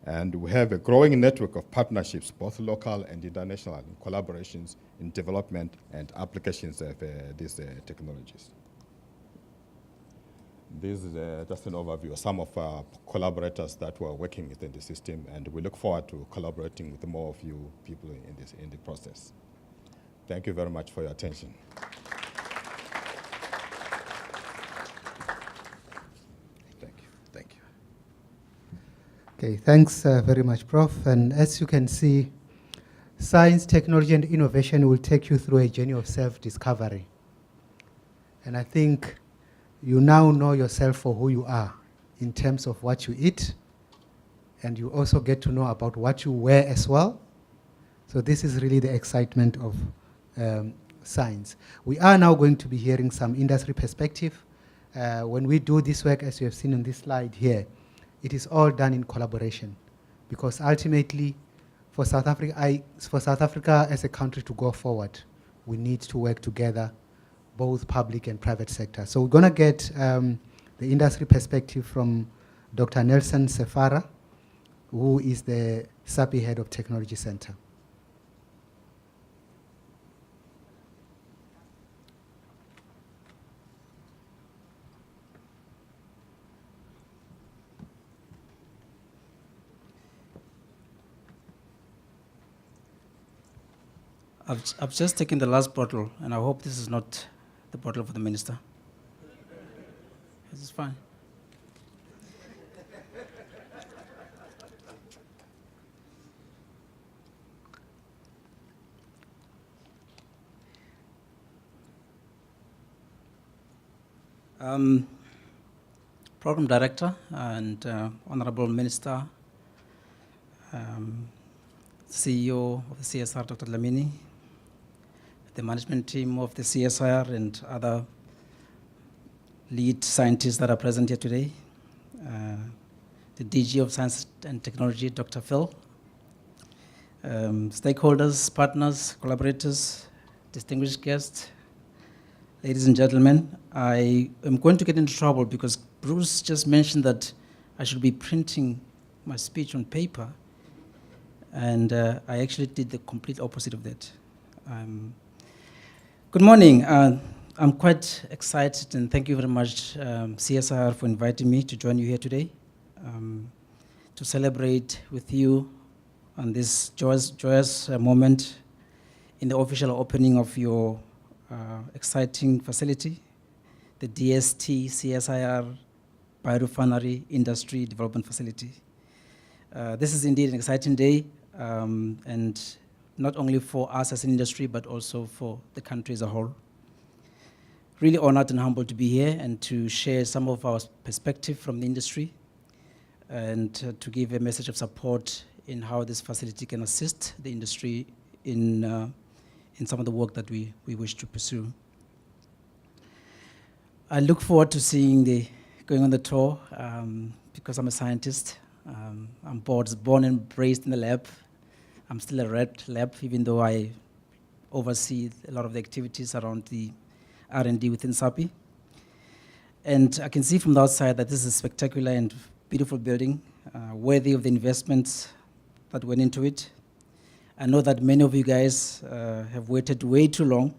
and we have a growing network of partnerships, both local and international, in collaborations in development and applications of these technologies. This is just an overview of some of our collaborators that we're working with in the system, and we look forward to collaborating with more of you people in the process. Thank you very much for your attention. Okay, thanks very much, Prof. And as you can see, science, technology, and innovation will take you through a journey of self-discovery. And I think you now know yourself for who you are in terms of what you eat, and you also get to know about what you wear as well. So this is really the excitement of science. We are now going to be hearing some industry perspective. When we do this work, as you have seen on this slide here, it is all done in collaboration, because ultimately, for South Africa as a country to go forward, we need to work together, both public and private sector. So we're going to get the industry perspective from Dr. Nelson Sefara, who is the SAPI Head of Technology Center. I've just taken the last bottle, and I hope this is not the bottle for the minister. This is fine. Program Director and Honorable Minister, CEO of the CSIR, Dr. Lamini, the management team of the CSIR and other lead scientists that are present here today, the DG of Science and Technology, Dr. Phil, stakeholders, partners, collaborators, distinguished guests, ladies and gentlemen. I am going to get into trouble because Bruce just mentioned that I should be printing my speech on paper, and I actually did the complete opposite of that. Good morning. I'm quite excited, and thank you very much, CSIR, for inviting me to join you here today to celebrate with you on this joyous moment in the official opening of your exciting facility, the DST CSIR Biorefinery Industry Development Facility. This is indeed an exciting day, and not only for us as an industry, but also for the country as a whole. Really honored and humbled to be here and to share some of our perspective from the industry and to give a message of support in how this facility can assist the industry in some of the work that we wish to pursue. I look forward to going on the tour because I'm a scientist. I'm born and raised in the lab. I'm still a red lab, even though I oversee a lot of the activities around the R&D within SAPI. And I can see from the outside that this is a spectacular and beautiful building, worthy of the investments that went into it. I know that many of you guys have waited way too long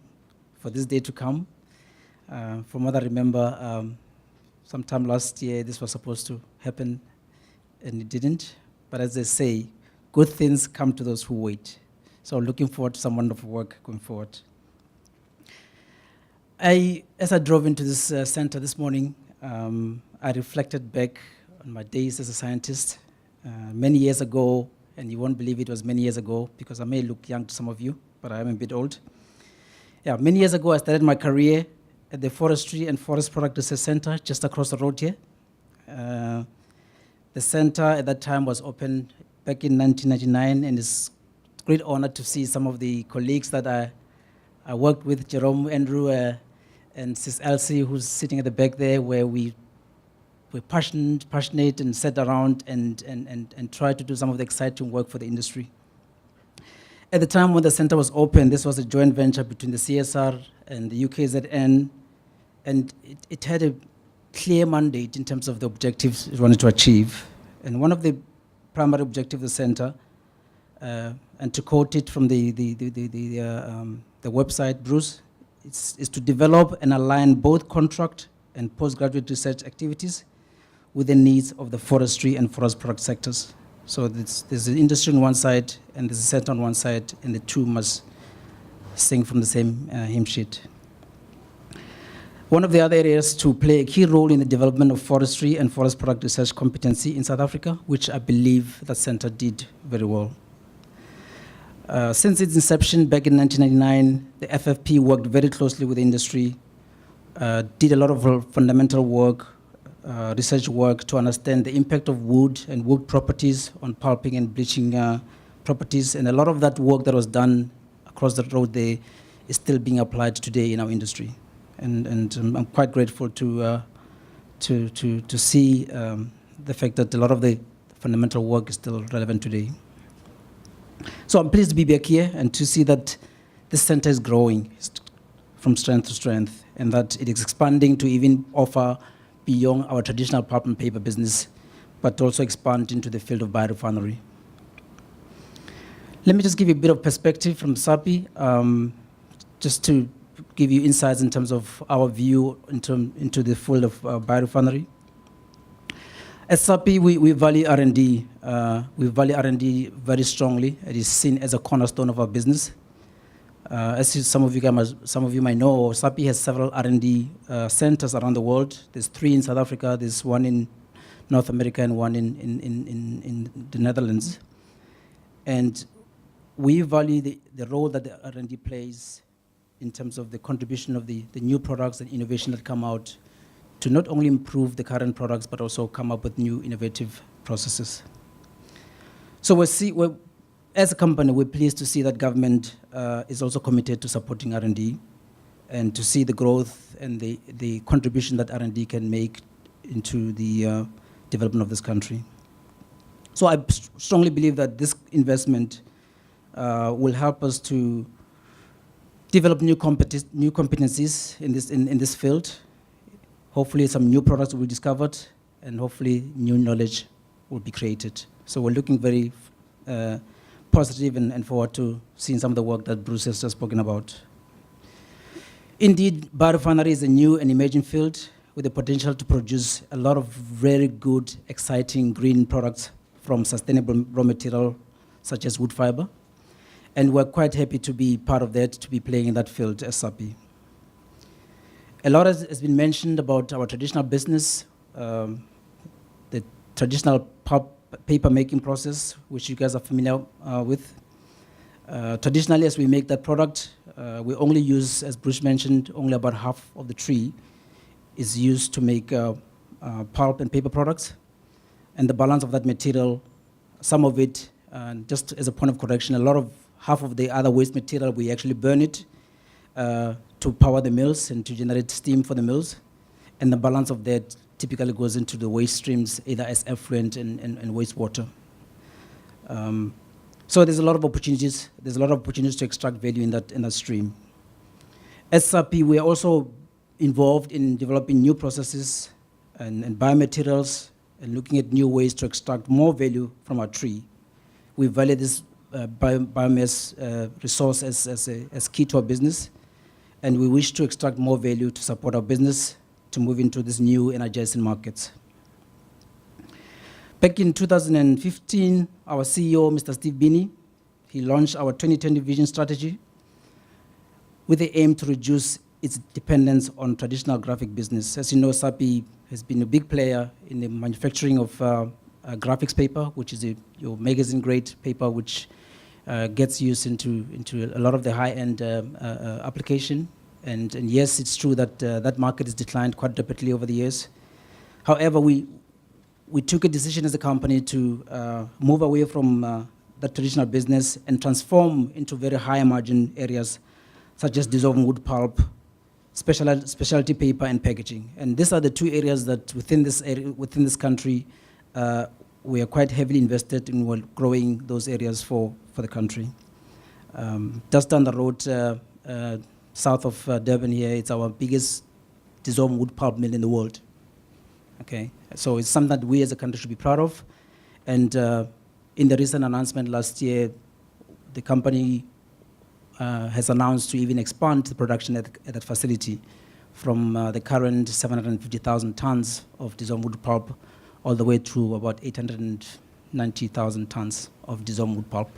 for this day to come. From what I remember, sometime last year this was supposed to happen and it didn't. But as they say, good things come to those who wait. So looking forward to some wonderful work going forward. As I drove into this center this morning, I reflected back on my days as a scientist many years ago, and you won't believe it was many years ago because I may look young to some of you, but I am a bit old. Yeah, many years ago I started my career at the Forestry and Forest Product Research Center just across the road here. The center at that time was opened back in 1999, and it's a great honor to see some of the colleagues that I worked with, Jerome, Andrew, and Sis Elsie, who's sitting at the back there, where we were passionate and sat around and tried to do some of the exciting work for the industry. At the time when the center was open, this was a joint venture between the CSR and the UKZN, and it had a clear mandate in terms of the objectives it wanted to achieve. And one of the primary objectives of the center, and to quote it from the website, Bruce, is to develop and align both contract and postgraduate research activities with the needs of the forestry and forest product sectors. So there's the industry on one side and there's a center on one side, and the two must sing from the same hymn sheet. One of the other areas to play a key role in the development of forestry and forest product research competency in South Africa, which I believe that center did very well. Since its inception back in 1999, the FFP worked very closely with the industry, did a lot of fundamental work, research work to understand the impact of wood and wood properties on pulping and bleaching properties, and a lot of that work that was done across the road there is still being applied today in our industry. And I'm quite grateful to see the fact that a lot of the fundamental work is still relevant today. So I'm pleased to be back here and to see that this center is growing from strength to strength, and that it is expanding to even offer beyond our traditional pulp and paper business, but also expand into the field of biorefinery. Let me just give you a bit of perspective from SAPI, just to give you insights in terms of our view into the field of biorefinery. At SAPI, we value R&D. We value R&D very strongly. It is seen as a cornerstone of our business. Some of you might know, SAPI has several R&D centers around the world. There's 3 in South Africa, there's 1 in North America, and 1 in the Netherlands. And we value the role that the R&D plays in terms of the contribution of the new products and innovation that come out to not only improve the current products, but also come up with new innovative processes. So as a company, we're pleased to see that government is also committed to supporting R&D and to see the growth and the contribution that R&D can make into the development of this country. So I strongly believe that this investment will help us to develop new competencies in this field. Hopefully some new products will be discovered, and hopefully new knowledge will be created. So we're looking very positive and forward to seeing some of the work that Bruce has just spoken about. Indeed, biorefinery is a new and emerging field with the potential to produce a lot of very good, exciting green products from sustainable raw material such as wood fiber. And we're quite happy to be part of that, to be playing in that field as SAPI. A lot has been mentioned about our traditional business, the traditional pulp paper making process, which you guys are familiar with. Traditionally, as we make that product, we only use, as Bruce mentioned, only about half of the tree is used to make pulp and paper products. And the balance of that material, some of it, just as a point of correction, half of the other waste material, we actually burn it to power the mills and to generate steam for the mills. And the balance of that typically goes into the waste streams, either as effluent and wastewater. So there's a lot of opportunities. There's a lot of opportunities to extract value in that stream. As SAPI, we are also involved in developing new processes and biomaterials and looking at new ways to extract more value from our tree. We value this biomass resource as key to our business, and we wish to extract more value to support our business to move into these new and adjacent markets. Back in 2015, our CEO, Mr. Steve Binney, he launched our 2020 Vision Strategy with the aim to reduce its dependence on traditional graphic business. As you know, SAPI has been a big player in the manufacturing of graphics paper, which is your magazine-grade paper, which gets used into a lot of the high-end application. And yes, it's true that that market has declined quite rapidly over the years. However, we took a decision as a company to move away from that traditional business and transform into very high-margin areas, such as dissolving wood pulp, specialty paper, and packaging. And these are the 2 areas that within this country, we are quite heavily invested in growing those areas for the country. Just down the road, south of Durban here, it's our biggest dissolving wood pulp mill in the world. Okay, so it's something that we as a country should be proud of. And in the recent announcement last year, the company has announced to even expand the production at that facility from the current 750,000 tons of dissolving wood pulp all the way to about 890,000 tons of dissolving wood pulp.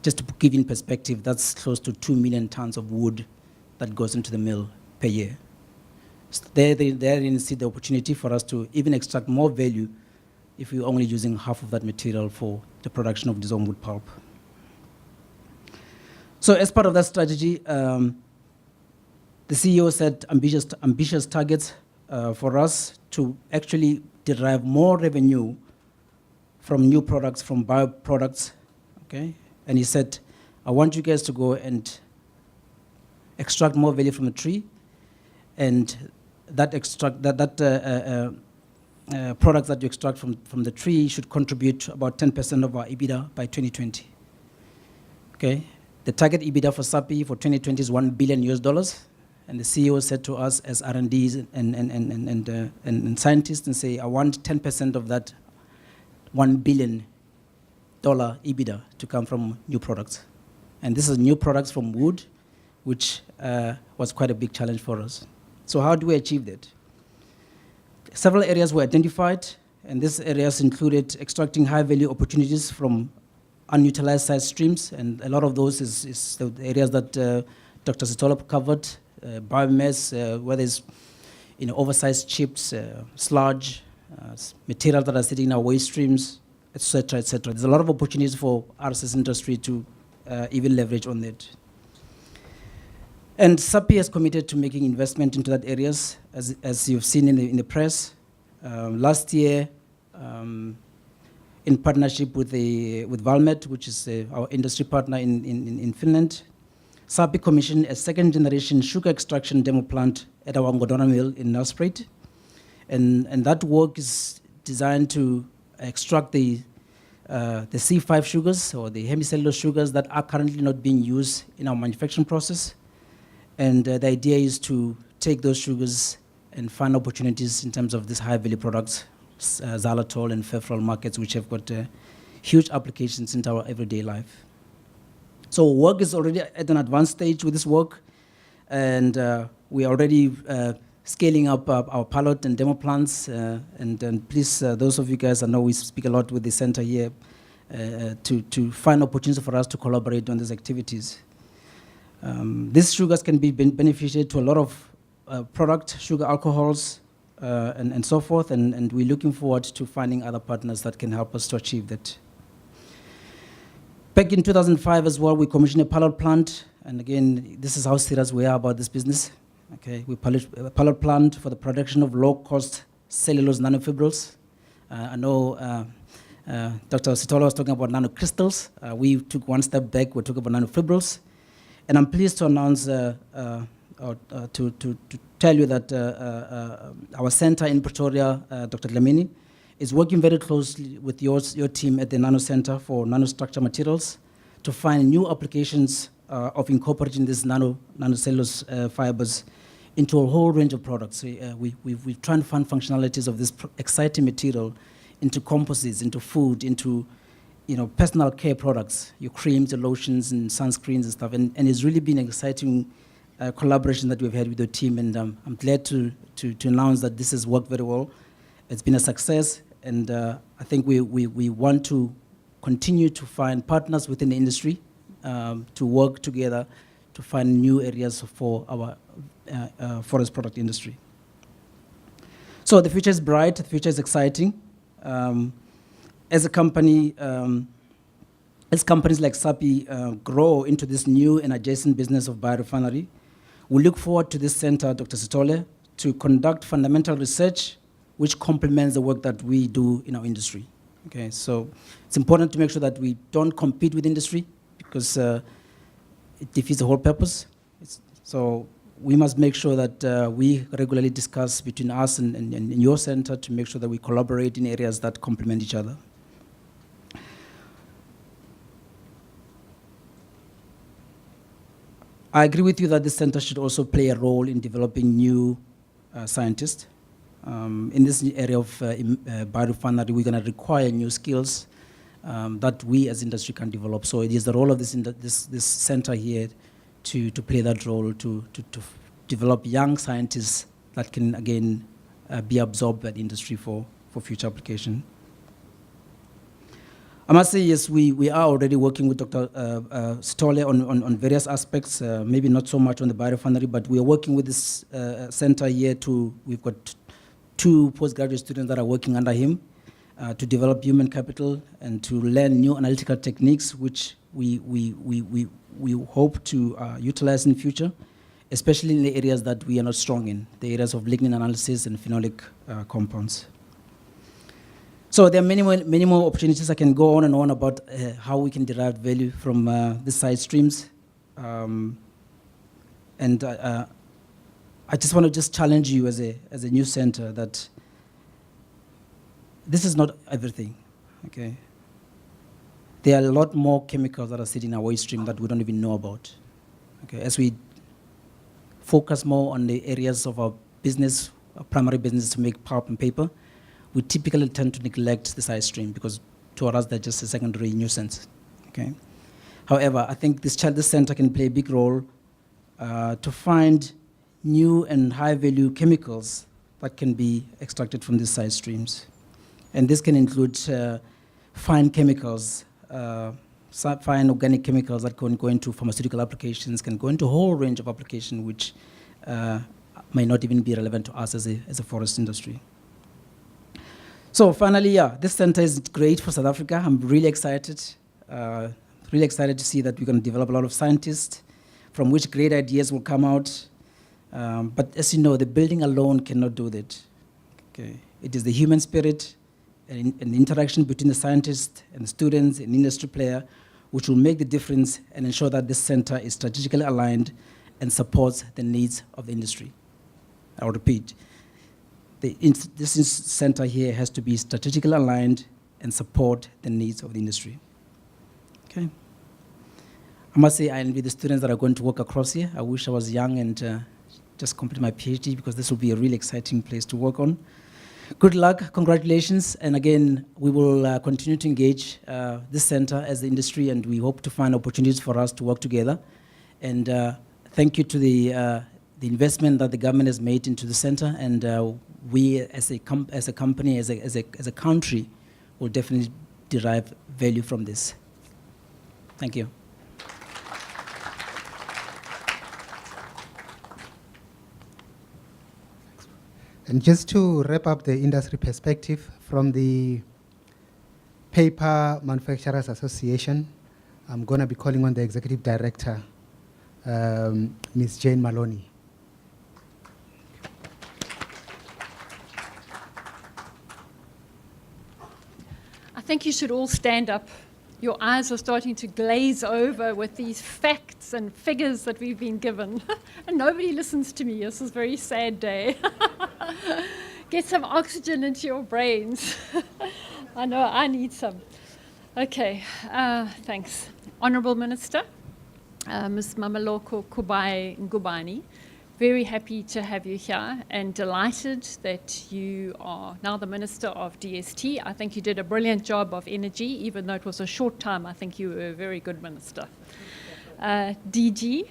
Just to give you in perspective, that's close to 2 million tons of wood that goes into the mill per year. So there you see the opportunity for us to even extract more value if we're only using half of that material for the production of dissolving wood pulp. So as part of that strategy, the CEO set ambitious targets for us to actually derive more revenue from new products, from bioproducts, okay? And he said, I want you guys to go and extract more value from the tree, and products that you extract from the tree should contribute about 10% of our EBITDA by 2020. Okay, the target EBITDA for SAPI for 2020 is $1 billion, and the CEO said to us as R&Ds and scientists, and say, I want 10% of that $1 billion EBITDA to come from new products. And this is new products from wood, which was quite a big challenge for us. So how do we achieve that? Several areas were identified, and these areas included extracting high-value opportunities from unutilized side streams, and a lot of those is the areas that Dr. Sitolo covered, biomass, where there's oversized chips, sludge, materials that are sitting in our waste streams, etc., etc. There's a lot of opportunities for RSS industry to even leverage on that. And SAPI has committed to making investment into that areas, as you've seen in the press. Last year, in partnership with Valmet, which is our industry partner in Finland, SAPI commissioned a second-generation sugar extraction demo plant at our Ngodona mill in Nelspruit. And that work is designed to extract the C5 sugars, or the hemicellulose sugars that are currently not being used in our manufacturing process. And the idea is to take those sugars and find opportunities in terms of these high-value products, xylitol and furfural markets, which have got huge applications into our everyday life. So work is already at an advanced stage with this work, and we are already scaling up our pilot and demo plants. And please, those of you guys, I know we speak a lot with the center here, to find opportunities for us to collaborate on these activities. These sugars can be beneficial to a lot of product, sugar alcohols, and so forth, and we're looking forward to finding other partners that can help us to achieve that. Back in 2005 as well, we commissioned a pilot plant, and again, this is how serious we are about this business. Okay, we published a pilot plant for the production of low-cost cellulose nanofibrils. I know Dr. Sitolo was talking about nanocrystals. We took one step back, we talked about nanofibrils. And I'm pleased to announce, to tell you that our center in Pretoria, Dr. Dlamini, is working very closely with your team at the Nano Center for Nanostructure Materials to find new applications of incorporating these nanocellulose fibers into a whole range of products. We've tried to find functionalities of this exciting material into composites, into food, into personal care products, your creams, your lotions, and sunscreens and stuff. And it's really been an exciting collaboration that we've had with the team. And I'm glad to announce that this has worked very well. It's been a success. And I think we want to continue to find partners within the industry to work together to find new areas for our forest product industry. So the future is bright, the future is exciting. As a company, as companies like SAPI grow into this new and adjacent business of biorefinery, we look forward to this center, Dr. Sitole, to conduct fundamental research which complements the work that we do in our industry. Okay, so it's important to make sure that we don't compete with industry because it defeats the whole purpose. So we must make sure that we regularly discuss between us and your center to make sure that we collaborate in areas that complement each other. I agree with you that the center should also play a role in developing new scientists. In this area of biorefinery, we're going to require new skills that we as industry can develop. So it is the role of this center here to play that role, to develop young scientists that can, again, be absorbed by the industry for future application. I must say, yes, we are already working with Dr. Sitole on various aspects, maybe not so much on the biorefinery, but we are working with this center here we've got 2 postgraduate students that are working under him to develop human capital and to learn new analytical techniques, which we hope to utilize in the future, especially in the areas that we are not strong in, the areas of lignin analysis and phenolic compounds. So there are many more opportunities. I can go on and on about how we can derive value from the side streams. And I just want to challenge you as a new center that this is not everything, okay? There are a lot more chemicals that are sitting in our waste stream that we don't even know about, okay? As we focus more on the areas of our business, our primary business to make pulp and paper, we typically tend to neglect the side stream because to us they're just a secondary nuisance. Okay. However, I think this center can play a big role to find new and high-value chemicals that can be extracted from these side streams. And this can include fine chemicals, fine organic chemicals that can go into pharmaceutical applications, can go into a whole range of applications which may not even be relevant to us as a forest industry. So finally, yeah, this center is great for South Africa. I'm really excited to see that we're going to develop a lot of scientists from which great ideas will come out. But as you know, the building alone cannot do that. Okay. It is the human spirit and the interaction between the scientists and the students and industry player which will make the difference and ensure that this center is strategically aligned and supports the needs of the industry. I'll repeat. This center here has to be strategically aligned and support the needs of the industry. Okay. I must say I envy the students that are going to work across here. I wish I was young and just complete my PhD because this will be a really exciting place to work on. Good luck, congratulations, and again, we will continue to engage this center as the industry, and we hope to find opportunities for us to work together. And thank you to the investment that the government has made into the center, and we as a company, as a country, will definitely derive value from this. Thank you. And just to wrap up the industry perspective from the Paper Manufacturers Association, I'm going to be calling on the Executive Director, Ms. Jane Maloney. I think you should all stand up. Your eyes are starting to glaze over with these facts and figures that we've been given. And nobody listens to me. This is a very sad day. Get some oxygen into your brains. I know I need some. Okay, thanks. Honourable Minister, Ms. Mmamoloko Kubayi-Ngubane, very happy to have you here and delighted that you are now the Minister of DST. I think you did a brilliant job of energy, even though it was a short time. I think you were a very good Minister. DG,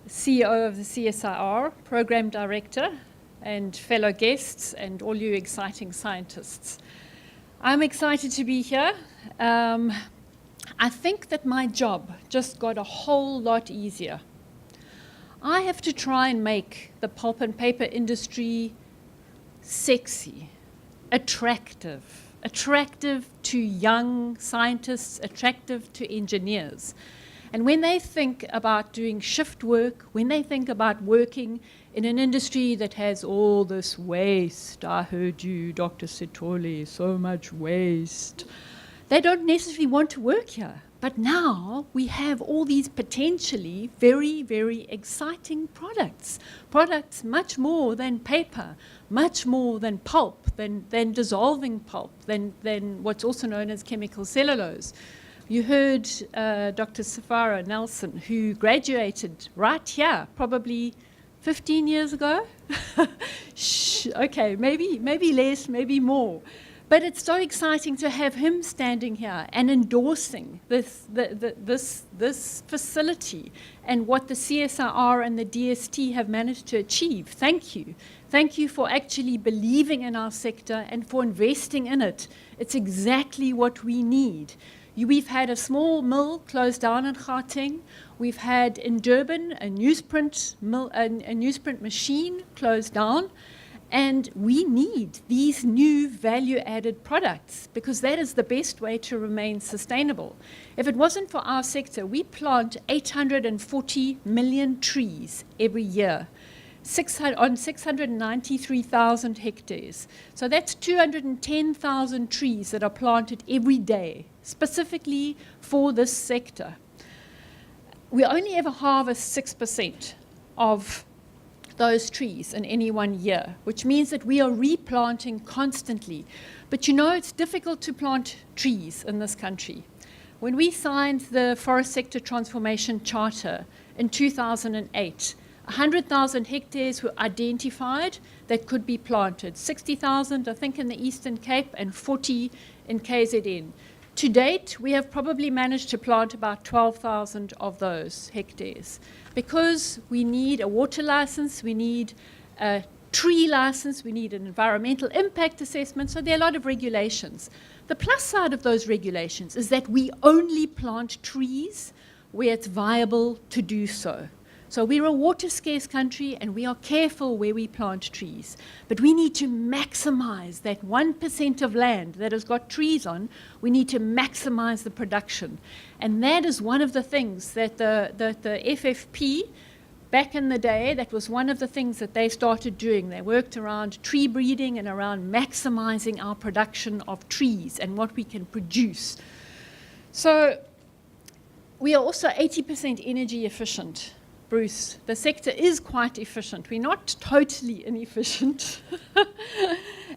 CEO of the CSIR, Program Director, and fellow guests, and all you exciting scientists. I'm excited to be here. I think that my job just got a whole lot easier. I have to try and make the pulp and paper industry sexy, attractive to young scientists, attractive to engineers. And when they think about doing shift work, when they think about working in an industry that has all this waste, I heard you, Dr. Sitole, so much waste, they don't necessarily want to work here. But now we have all these potentially very, very exciting products. Products much more than paper, much more than pulp, than dissolving pulp, than what's also known as chemical cellulose. You heard Dr. Safara Nelson, who graduated right here, probably 15 years ago. Okay, maybe less, maybe more. But it's so exciting to have him standing here and endorsing this facility and what the CSIR and the DST have managed to achieve. Thank you. Thank you for actually believing in our sector and for investing in it. It's exactly what we need. We've had a small mill closed down in Gauteng. We've had in Durban a newsprint machine closed down. And we need these new value-added products because that is the best way to remain sustainable. If it wasn't for our sector, we plant 840 million trees every year on 693,000 hectares. So that's 210,000 trees that are planted every day, specifically for this sector. We only ever harvest 6% of those trees in any 1 year, which means that we are replanting constantly. But you know, it's difficult to plant trees in this country. When we signed the Forest Sector Transformation Charter in 2008, 100,000 hectares were identified that could be planted. 60,000, I think, in the Eastern Cape and 40 in KZN. To date, we have probably managed to plant about 12,000 of those hectares because we need a water license, we need a tree license, we need an environmental impact assessment, so there are a lot of regulations. The plus side of those regulations is that we only plant trees where it's viable to do so. So we're a water scarce country and we are careful where we plant trees. But we need to maximize that 1% of land that has got trees on. We need to maximize the production. And that is one of the things that the FFP, back in the day, that was one of the things that they started doing. They worked around tree breeding and around maximizing our production of trees and what we can produce. So we are also 80% energy efficient. Bruce, the sector is quite efficient. We're not totally inefficient.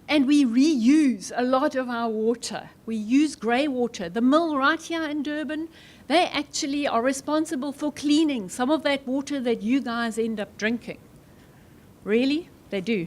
And we reuse a lot of our water. We use grey water. The mill right here in Durban, they actually are responsible for cleaning some of that water that you guys end up drinking. Really? They do.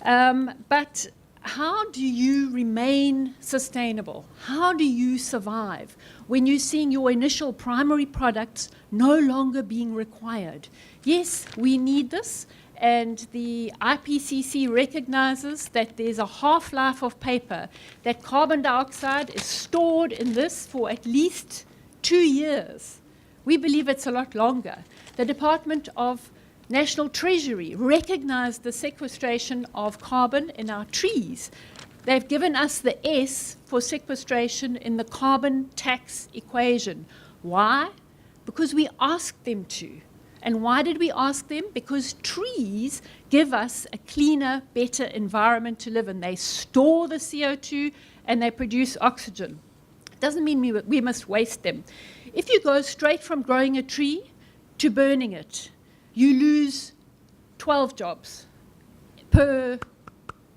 But how do you remain sustainable? How do you survive when you're seeing your initial primary products no longer being required? Yes, we need this, and the IPCC recognizes that there's a half-life of paper, that carbon dioxide is stored in this for at least 2 years. We believe it's a lot longer. The Department of National Treasury recognized the sequestration of carbon in our trees. They've given us the S for sequestration in the carbon tax equation. Why? Because we asked them to. And why did we ask them? Because trees give us a cleaner, better environment to live in. They store the CO2 and they produce oxygen. It doesn't mean we must waste them. If you go straight from growing a tree to burning it, you lose 12 jobs per,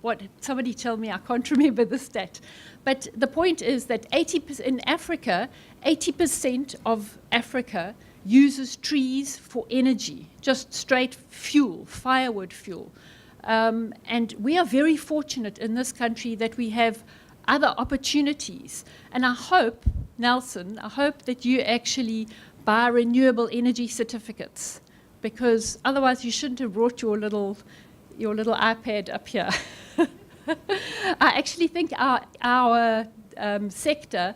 what, somebody tell me, I can't remember the stat. But the point is that 80% in Africa, 80% of Africa uses trees for energy, just straight fuel, firewood fuel. And we are very fortunate in this country that we have other opportunities. And I hope, Nelson, I hope that you actually buy renewable energy certificates, because otherwise you shouldn't have brought your little iPad up here. I actually think our sector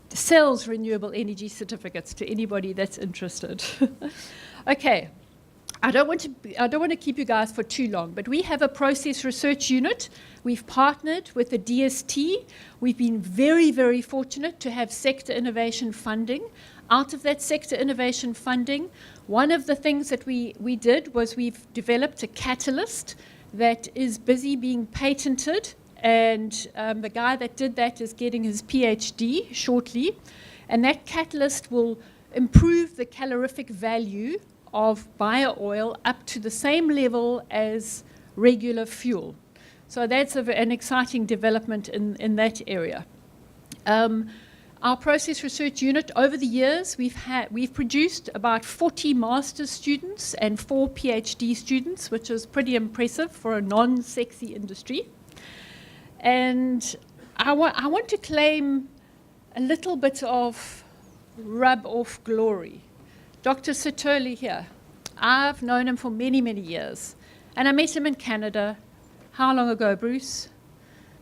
sells renewable energy certificates to anybody that's interested. Okay, I don't want to keep you guys for too long, but we have a process research unit. We've partnered with the DST. We've been very, very fortunate to have sector innovation funding. Out of that sector innovation funding, one of the things that we did was we've developed a catalyst that is busy being patented, and the guy that did that is getting his PhD shortly. And that catalyst will improve the calorific value of bio-oil up to the same level as regular fuel. So that's an exciting development in that area. Our process research unit, over the years, we've produced about 40 master's students and 4 PhD students, which is pretty impressive for a non-sexy industry. And I want to claim a little bit of rub-off glory. Dr. Sitoli here, I've known him for many, many years. And I met him in Canada. How long ago, Bruce?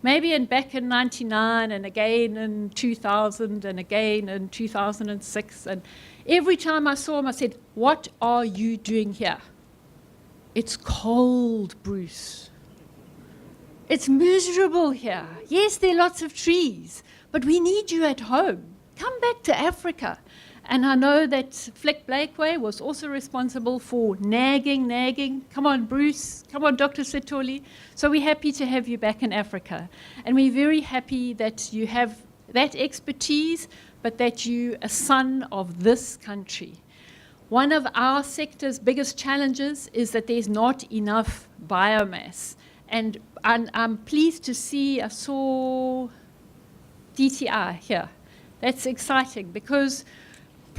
Maybe back in 99, and again in 2000, and again in 2006. And every time I saw him, I said, "What are you doing here?" "It's cold, Bruce. It's miserable here. Yes, there are lots of trees, but we need you at home. Come back to Africa." And I know that Flick Blakeway was also responsible for nagging. Come on, Bruce. Come on, Dr. Sitoli. So we're happy to have you back in Africa. And we're very happy that you have that expertise, but that you're a son of this country. One of our sector's biggest challenges is that there's not enough biomass. And I'm pleased to see, I saw DTI here. That's exciting because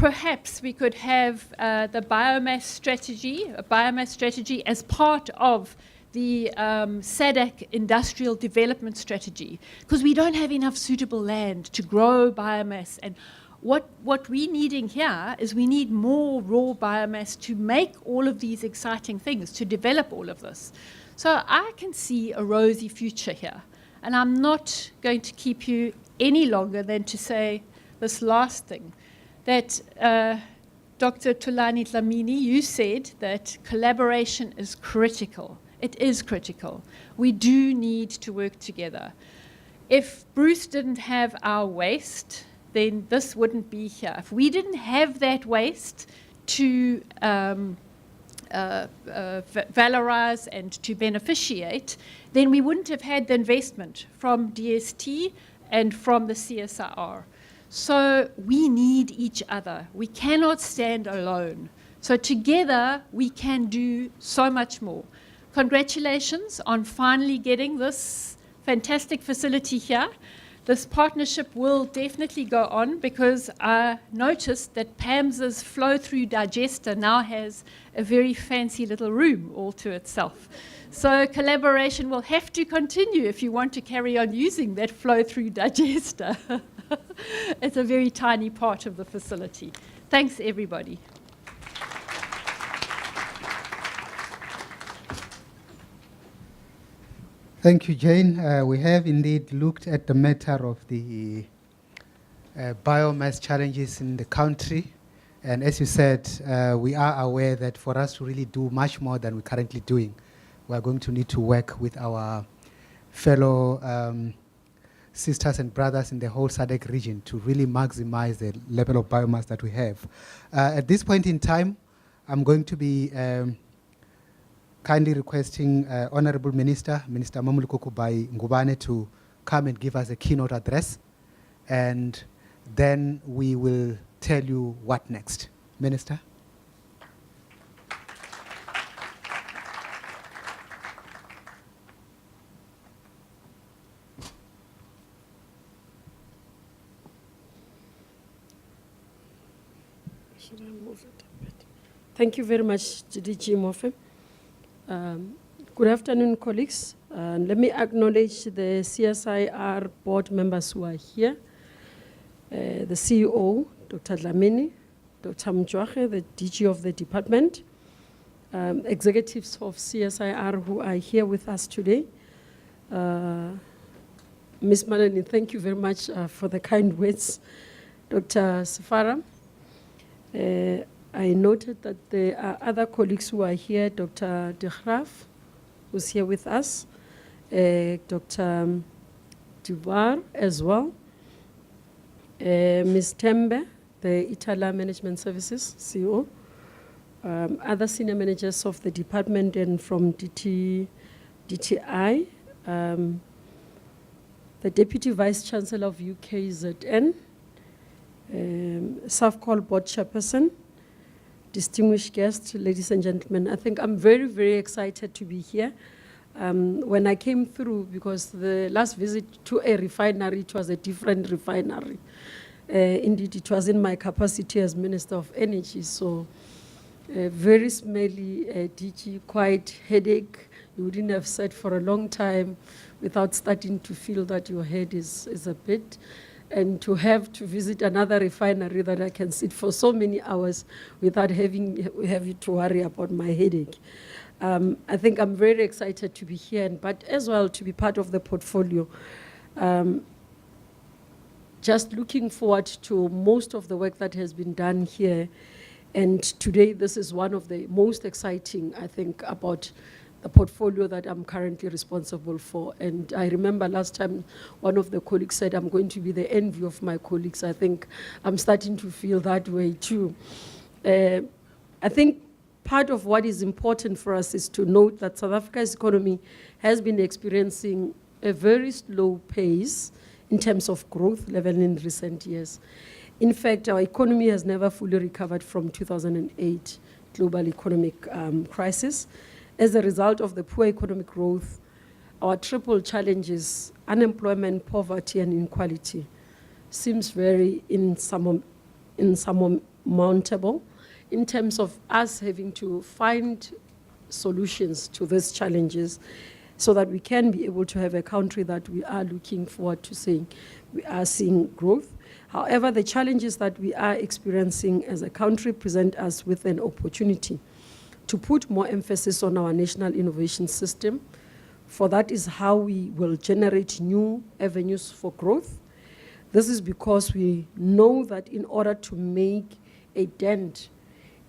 perhaps we could have the biomass strategy, a biomass strategy as part of the SADC industrial development strategy, because we don't have enough suitable land to grow biomass. And what we're needing here is we need more raw biomass to make all of these exciting things, to develop all of this. So I can see a rosy future here. And I'm not going to keep you any longer than to say this last thing, that Dr. Thulani Dlamini, you said that collaboration is critical. It is critical. We do need to work together. If Bruce didn't have our waste, then this wouldn't be here. If we didn't have that waste to valorize and to beneficiate, then we wouldn't have had the investment from DST and from the CSIR. So we need each other. We cannot stand alone. So together we can do so much more. Congratulations on finally getting this fantastic facility here. This partnership will definitely go on, because I noticed that Pam's flow-through digester now has a very fancy little room all to itself. So collaboration will have to continue if you want to carry on using that flow-through digester. It's a very tiny part of the facility. Thanks, everybody. Thank you, Jane. We have indeed looked at the matter of the biomass challenges in the country. And as you said, we are aware that for us to really do much more than we're currently doing, we're going to need to work with our fellow sisters and brothers in the whole SADC region to really maximize the level of biomass that we have. At this point in time, I'm going to be kindly requesting Honorable Minister Mmamoloko Kubayi-Ngubane, to come and give us a keynote address, and then we will tell you what next. Minister. Should I move it a bit? Thank you very much, DG Mofe. Good afternoon, colleagues. Let me acknowledge the CSIR board members who are here. The CEO, Dr. Dlamini, Dr. Mjwache, the DG of the department, executives of CSIR who are here with us today. Ms. Malani, thank you very much for the kind words. Dr. Safara, I noted that there are other colleagues who are here, Dr. De Graaf, who's here with us, Dr. Duvar as well, Ms. Tembe, the Itala Management Services, CEO, other senior managers of the department and from DTI, the Deputy Vice Chancellor of UKZN, SAFCOL Board Chairperson, distinguished guests, ladies and gentlemen. I think I'm very, very excited to be here. When I came through, because the last visit to a refinery, it was a different refinery. Indeed, it was in my capacity as Minister of Energy, so very smelly, DG, quite headache. You wouldn't have sat for a long time without starting to feel that your head is a bit. And to have to visit another refinery that I can sit for so many hours without having to worry about my headache. I think I'm very excited to be here, but as well to be part of the portfolio. Just looking forward to most of the work that has been done here. And today, this is one of the most exciting, I think, about the portfolio that I'm currently responsible for. And I remember last time one of the colleagues said, I'm going to be the envy of my colleagues. I think I'm starting to feel that way too. I think part of what is important for us is to note that South Africa's economy has been experiencing a very slow pace in terms of growth level in recent years. In fact, our economy has never fully recovered from 2008 global economic crisis. As a result of the poor economic growth, our triple challenges, unemployment, poverty, and inequality, seems very insurmountable. insurmountable in terms of us having to find solutions to these challenges so that we can be able to have a country that we are looking forward to seeing. We are seeing growth. However, the challenges that we are experiencing as a country present us with an opportunity to put more emphasis on our national innovation system, for that is how we will generate new avenues for growth. This is because we know that in order to make a dent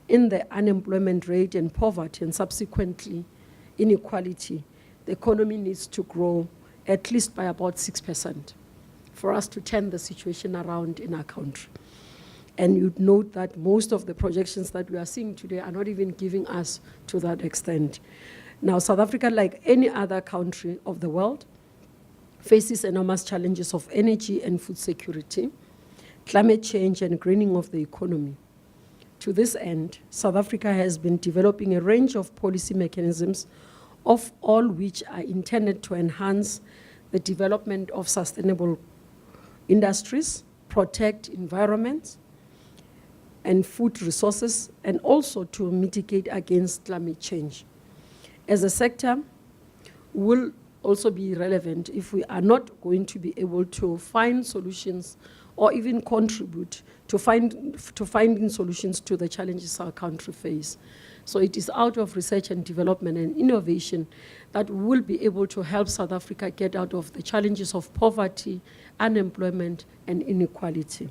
in the unemployment rate and poverty and subsequently inequality, the economy needs to grow at least by about 6% for us to turn the situation around in our country. And you'd note that most of the projections that we are seeing today are not even giving us to that extent. Now, South Africa, like any other country of the world, faces enormous challenges of energy and food security, climate change, and greening of the economy. To this end, South Africa has been developing a range of policy mechanisms, of all which are intended to enhance the development of sustainable industries, protect environments and food resources, and also to mitigate against climate change. As a sector, will also be relevant if we are not going to be able to find solutions or even contribute to finding solutions to the challenges our country faces. So it is out of research and development and innovation that we will be able to help South Africa get out of the challenges of poverty, unemployment, and inequality.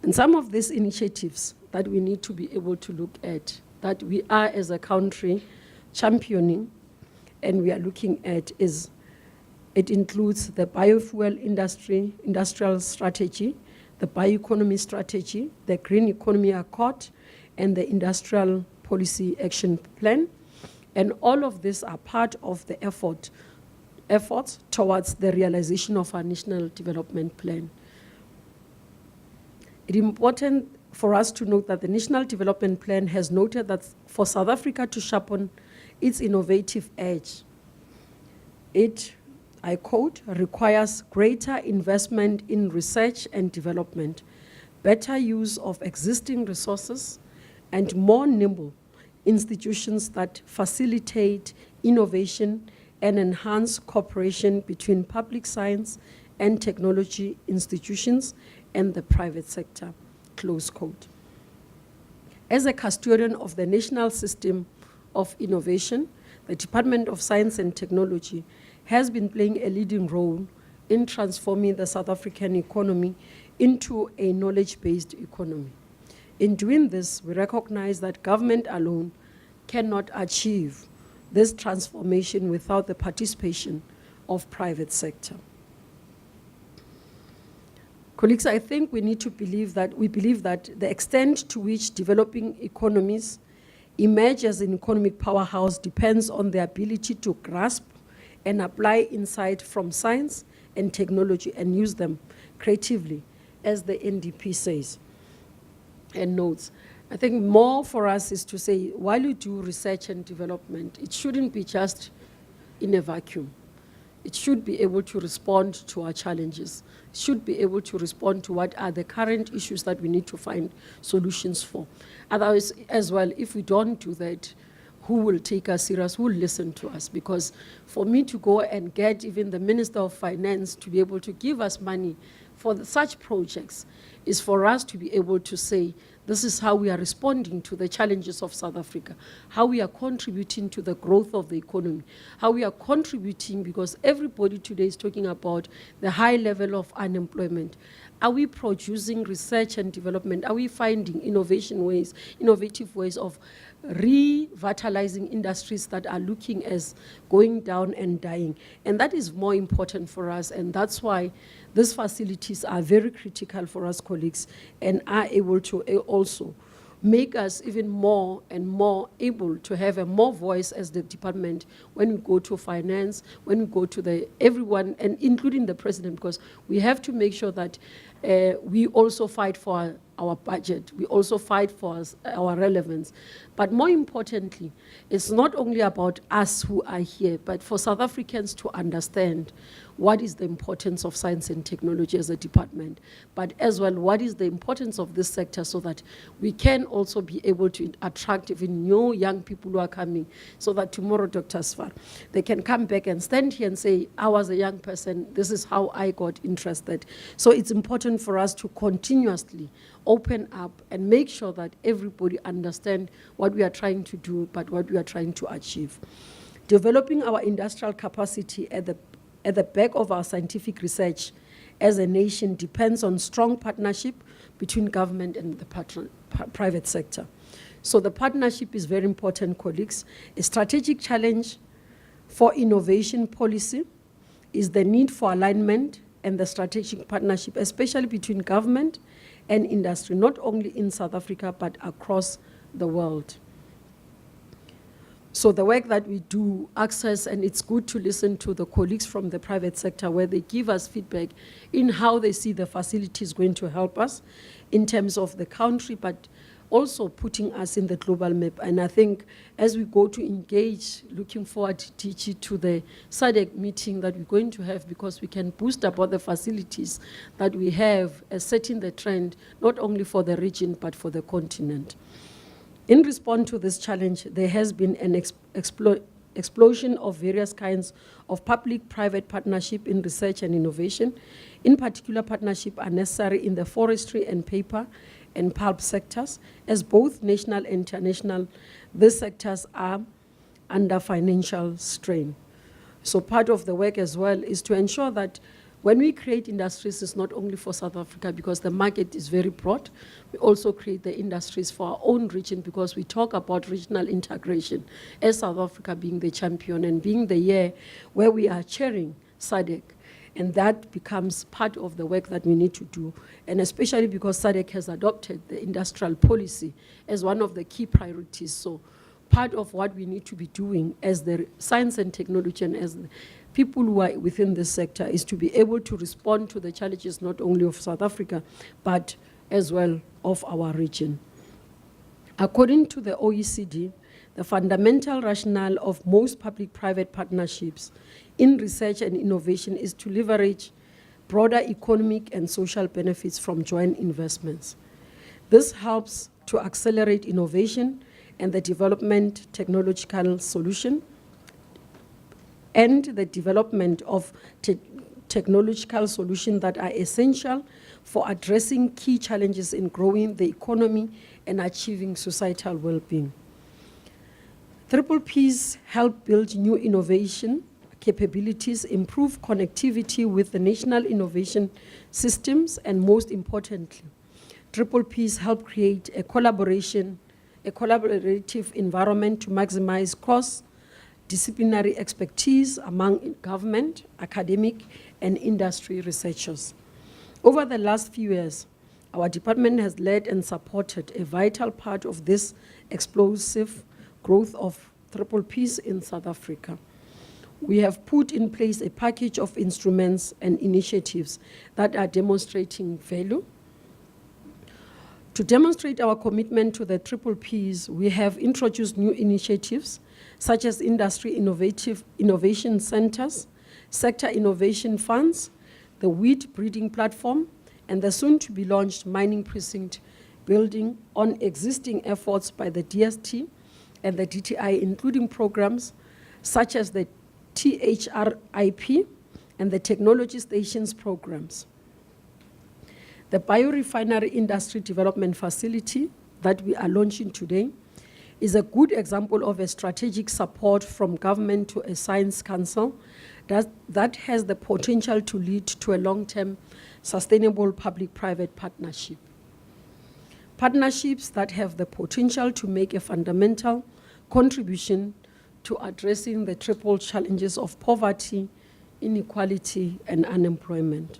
And some of these initiatives that we need to be able to look at, that we are as a country championing and we are looking at, it includes the biofuel industrial strategy, the bioeconomy strategy, the green economy accord, and the industrial policy action plan. And all of these are part of the efforts towards the realization of our national development plan. It is important for us to note that the National Development Plan has noted that for South Africa to sharpen its innovative edge, it, I quote, requires greater investment in research and development, better use of existing resources, and more nimble institutions that facilitate innovation and enhance cooperation between public science and technology institutions and the private sector, close quote. As a custodian of the national system of innovation, the Department of Science and Technology has been playing a leading role in transforming the South African economy into a knowledge-based economy. In doing this, we recognize that government alone cannot achieve this transformation without the participation of private sector. Colleagues, I think we need to believe that the extent to which developing economies emerge as an economic powerhouse depends on the ability to grasp and apply insight from science and technology and use them creatively, as the NDP says and notes. I think more for us is to say, while you do research and development, it shouldn't be just in a vacuum. It should be able to respond to our challenges. It should be able to respond to what are the current issues that we need to find solutions for. Otherwise, as well, if we don't do that, who will take us serious, who will listen to us? Because for me to go and get even the Minister of Finance to be able to give us money for such projects is for us to be able to say, this is how we are responding to the challenges of South Africa, how we are contributing to the growth of the economy, how we are contributing, because everybody today is talking about the high level of unemployment. Are we producing research and development? Are we finding innovative ways of revitalizing industries that are looking as going down and dying? And that is more important for us, and that's why these facilities are very critical for us, colleagues, and are able to also make us even more and more able to have a more voice as the department when we go to finance, when we go to everyone, and including the president, because we have to make sure that we also fight for our budget. We also fight for our relevance. But more importantly, it's not only about us who are here, but for South Africans to understand what is the importance of science and technology as a department, but as well, what is the importance of this sector so that we can also be able to attract even new young people who are coming, so that tomorrow, Dr. Sfar, they can come back and stand here and say, I was a young person, this is how I got interested. So it's important for us to continuously open up and make sure that everybody understands what we are trying to do, but what we are trying to achieve. Developing our industrial capacity at the back of our scientific research as a nation depends on strong partnership between government and the private sector. So the partnership is very important, colleagues. A strategic challenge for innovation policy is the need for alignment and the strategic partnership, especially between government and industry, not only in South Africa, but across the world. So the work that we do, access, and it's good to listen to the colleagues from the private sector where they give us feedback in how they see the facilities going to help us in terms of the country, but also putting us in the global map. And I think as we go to engage, looking forward, TG, to the SADC meeting that we're going to have, because we can boost about the facilities that we have as setting the trend, not only for the region, but for the continent. In response to this challenge, there has been an explosion of various kinds of public-private partnership in research and innovation. In particular, partnerships are necessary in the forestry and paper and pulp sectors, as both national and international, these sectors are under financial strain. So part of the work as well is to ensure that when we create industries, it's not only for South Africa, because the market is very broad. We also create the industries for our own region, because we talk about regional integration, as South Africa being the champion and being the year where we are chairing SADC. And that becomes part of the work that we need to do. And especially because SADC has adopted the industrial policy as one of the key priorities. So part of what we need to be doing as the science and technology and as the people who are within this sector is to be able to respond to the challenges not only of South Africa, but as well of our region. According to the OECD, the fundamental rationale of most public-private partnerships in research and innovation is to leverage broader economic and social benefits from joint investments. This helps to accelerate innovation and the development technological solution and the development of technological solutions that are essential for addressing key challenges in growing the economy and achieving societal well-being. Ps help build new innovation capabilities, improve connectivity with the national innovation systems, and most importantly, Ps help create a collaborative environment to maximize cross-disciplinary expertise among government, academic, and industry researchers. Over the last few years, our department has led and supported a vital part of this explosive growth of Ps in South Africa. We have put in place a package of instruments and initiatives that are demonstrating value. To demonstrate our commitment to the Ps, we have introduced new initiatives such as industry innovation centers, sector innovation funds, the wheat breeding platform, and the soon-to-be-launched mining precinct building on existing efforts by the DST and the DTI, including programs such as the THRIP and the Technology Stations programs. The Biorefinery Industry Development Facility that we are launching today is a good example of a strategic support from government to a science council that has the potential to lead to a long-term sustainable public-private partnership. Partnerships that have the potential to make a fundamental contribution to addressing the triple challenges of poverty, inequality, and unemployment.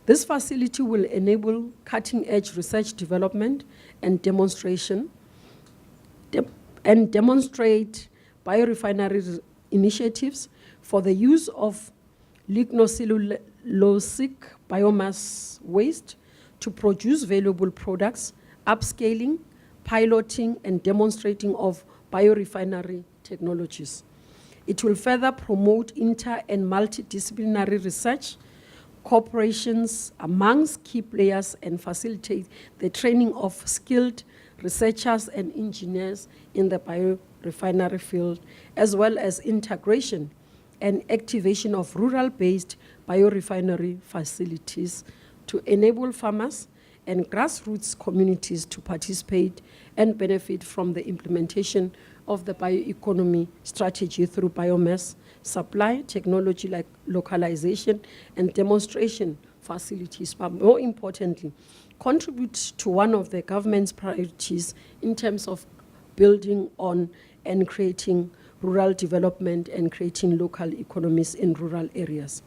This facility will enable cutting-edge research development and demonstrate biorefinery initiatives for the use of lignocellulosic biomass waste to produce valuable products, upscaling, piloting, and demonstrating of biorefinery technologies. It will further promote inter- and multidisciplinary research, cooperations amongst key players, and facilitate the training of skilled researchers and engineers in the biorefinery field, as well as integration and activation of rural-based biorefinery facilities to enable farmers and grassroots communities to participate and benefit from the implementation of the bioeconomy strategy through biomass supply, technology like localization and demonstration facilities, but more importantly, contribute to one of the government's priorities in terms of building on and creating rural development and creating local economies in rural areas.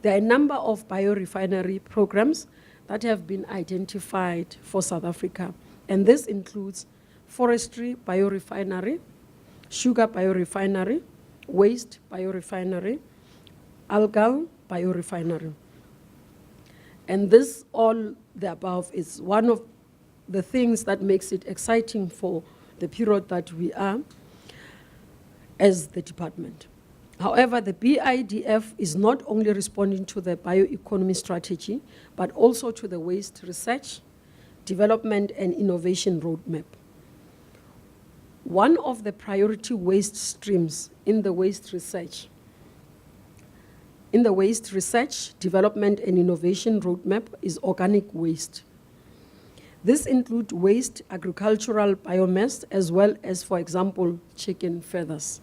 There are a number of biorefinery programs that have been identified for South Africa, and this includes forestry biorefinery, sugar biorefinery, waste biorefinery, algal biorefinery. And this, all the above, is one of the things that makes it exciting for the period that we are as the department. However, the BIDF is not only responding to the bioeconomy strategy, but also to the waste research, development, and innovation roadmap. One of the priority waste streams in the waste research, development, and innovation roadmap is organic waste. This includes waste agricultural biomass, as well as, for example, chicken feathers.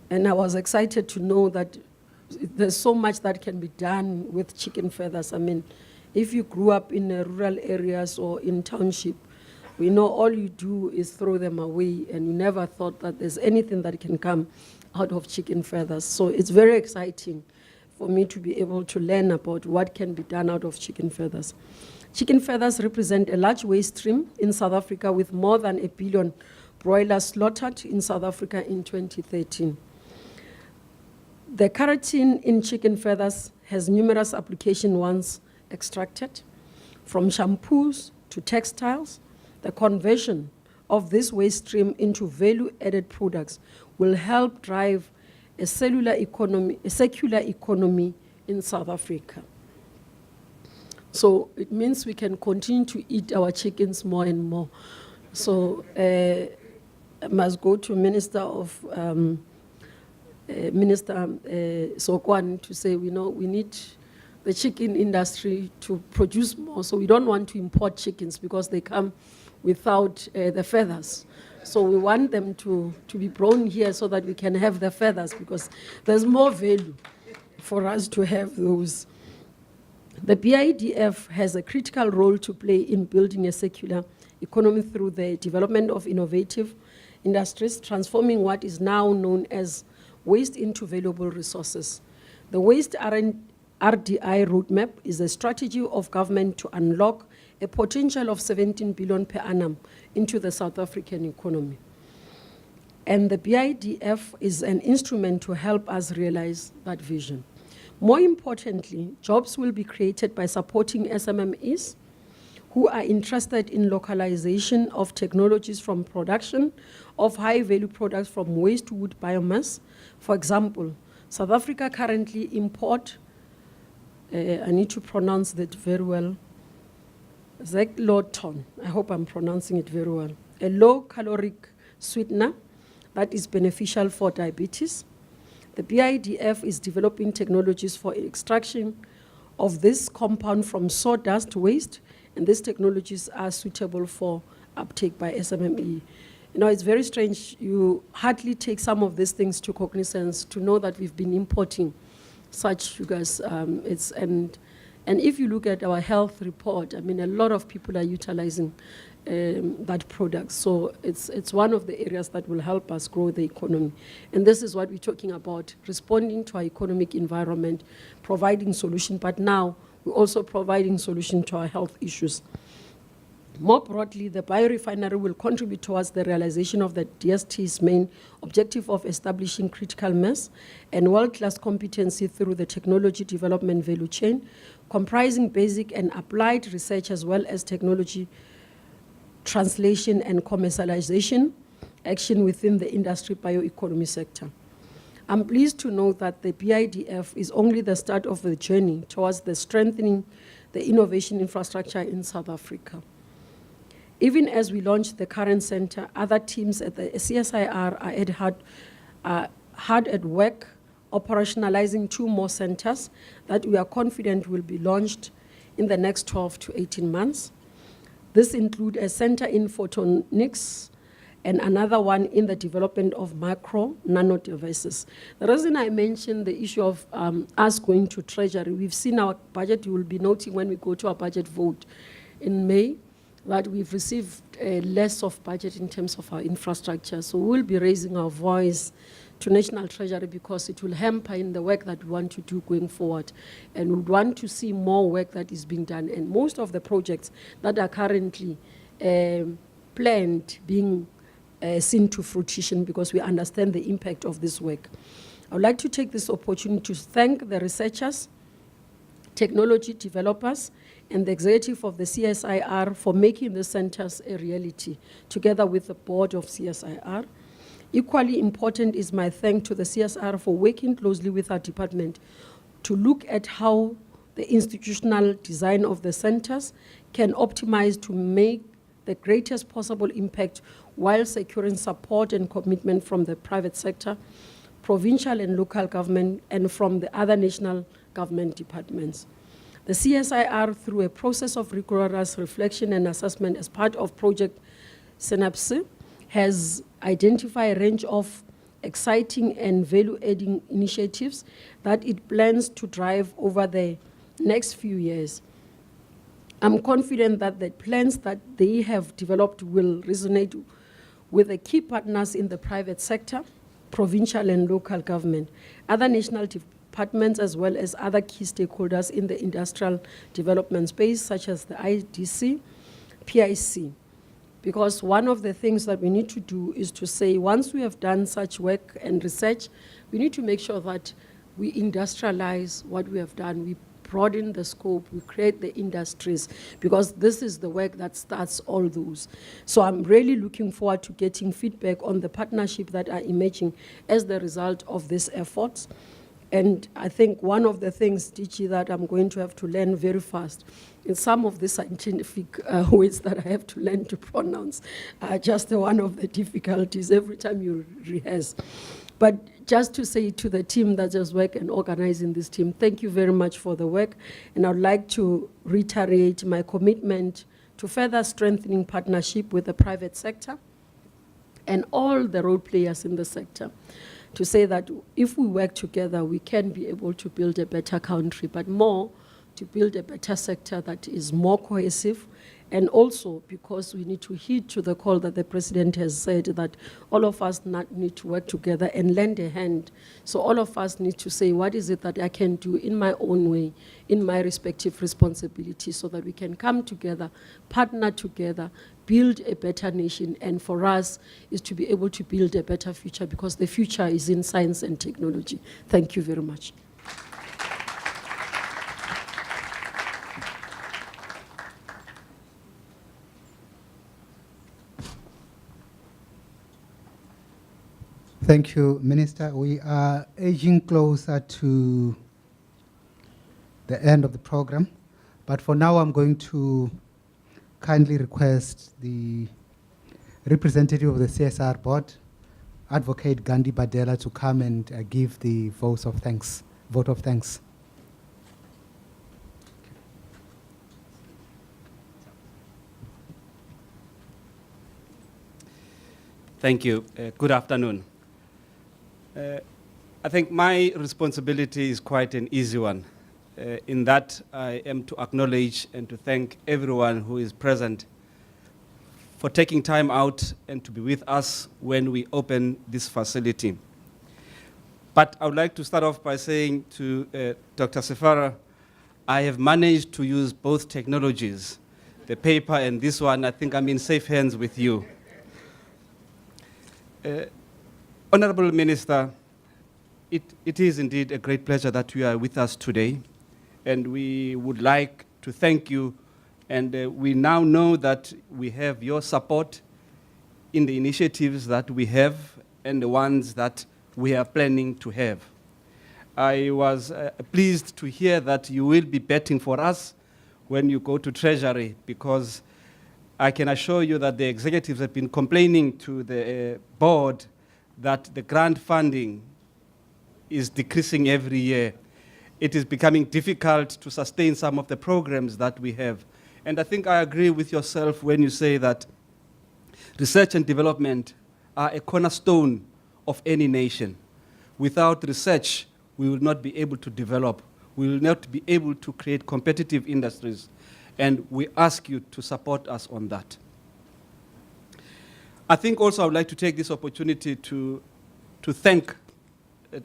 And I was excited to know that there's so much that can be done with chicken feathers. I mean, if you grew up in rural areas or in township, we know all you do is throw them away, and you never thought that there's anything that can come out of chicken feathers. So it's very exciting for me to be able to learn about what can be done out of chicken feathers. Chicken feathers represent a large waste stream in South Africa, with more than 1 billion broilers slaughtered in South Africa in 2013. The keratin in chicken feathers has numerous applications once extracted, from shampoos to textiles. The conversion of this waste stream into value-added products will help drive a circular economy in South Africa. So it means we can continue to eat our chickens more and more. So I must go to Minister Sokwan to say, we need the chicken industry to produce more. So we don't want to import chickens because they come without the feathers. So we want them to be grown here so that we can have the feathers, because there's more value for us to have those. The BIDF has a critical role to play in building a circular economy through the development of innovative industries, transforming what is now known as waste into valuable resources. The Waste RDI roadmap is a strategy of government to unlock a potential of 17 billion per annum into the South African economy. And the BIDF is an instrument to help us realize that vision. More importantly, jobs will be created by supporting SMMEs who are interested in localization of technologies from production of high-value products from waste wood biomass. For example, South Africa currently import, I need to pronounce that very well, Zekloton, I hope I'm pronouncing it very well, a low-caloric sweetener that is beneficial for diabetes. The BIDF is developing technologies for extraction of this compound from sawdust waste, and these technologies are suitable for uptake by SMME. You know, it's very strange. You hardly take some of these things to cognizance to know that we've been importing such sugars. And if you look at our health report, I mean, a lot of people are utilizing that product. So it's one of the areas that will help us grow the economy. And this is what we're talking about, responding to our economic environment, providing solution, but now we're also providing solution to our health issues. More broadly, the biorefinery will contribute towards the realization of the DST's main objective of establishing critical mass and world-class competency through the technology development value chain, comprising basic and applied research as well as technology translation and commercialization action within the industry bioeconomy sector. I'm pleased to note that the BIDF is only the start of the journey towards the strengthening the innovation infrastructure in South Africa. Even as we launch the current center, other teams at the CSIR are hard at work operationalizing 2 more centers that we are confident will be launched in the next 12 to 18 months. This includes a center in photonics and another one in the development of nano devices. The reason I mentioned the issue of us going to Treasury, we've seen our budget, you will be noting when we go to our budget vote in May, that we've received less of budget in terms of our infrastructure. So we'll be raising our voice to National Treasury because it will hamper in the work that we want to do going forward. And we want to see more work that is being done. And most of the projects that are currently planned being seen to fruition because we understand the impact of this work. I would like to take this opportunity to thank the researchers, technology developers, and the executive of the CSIR for making the centers a reality, together with the board of CSIR. Equally important is my thank to the CSIR for working closely with our department to look at how the institutional design of the centers can optimize to make the greatest possible impact while securing support and commitment from the private sector, provincial and local government, and from the other national government departments. The CSIR, through a process of rigorous reflection and assessment as part of Project Synapse, has identified a range of exciting and value-adding initiatives that it plans to drive over the next few years. I'm confident that the plans that they have developed will resonate with the key partners in the private sector, provincial and local government, other national departments, as well as other key stakeholders in the industrial development space, such as the IDC, PIC. Because one of the things that we need to do is to say, once we have done such work and research, we need to make sure that we industrialize what we have done. We broaden the scope, we create the industries, because this is the work that starts all those. So I'm really looking forward to getting feedback on the partnership that are emerging as the result of these efforts. And I think one of the things, DG, that I'm going to have to learn very fast is some of the scientific words that I have to learn to pronounce are just one of the difficulties every time you rehearse. But just to say to the team that just work and organizing this team, thank you very much for the work. And I'd like to reiterate my commitment to further strengthening partnership with the private sector and all the role players in the sector, to say that if we work together, we can be able to build a better country, but more to build a better sector that is more cohesive. And also because we need to heed to the call that the president has said that all of us need to work together and lend a hand. So all of us need to say, what is it that I can do in my own way, in my respective responsibility, so that we can come together, partner together, build a better nation. And for us is to be able to build a better future, because the future is in science and technology. Thank you very much. Thank you, Minister. We are edging closer to the end of the program, but for now I'm going to kindly request the representative of the CSR board, Advocate Gandhi Badela, to come and give the vote of thanks. Thank you. Good afternoon. I think my responsibility is quite an easy one, in that I am to acknowledge and to thank everyone who is present for taking time out and to be with us when we open this facility. But I would like to start off by saying to Dr. Sefara, I have managed to use both technologies, the paper and this one. I think I'm in safe hands with you. Honorable Minister, it is indeed a great pleasure that you are with us today and we would like to thank you. And we now know that we have your support in the initiatives that we have and the ones that we are planning to have. I was pleased to hear that you will be betting for us when you go to Treasury, because I can assure you that the executives have been complaining to the board that the grant funding is decreasing every year. It is becoming difficult to sustain some of the programs that we have. And I think I agree with yourself when you say that research and development are a cornerstone of any nation. Without research, we will not be able to develop. We will not be able to create competitive industries. And we ask you to support us on that. I think also I would like to take this opportunity to thank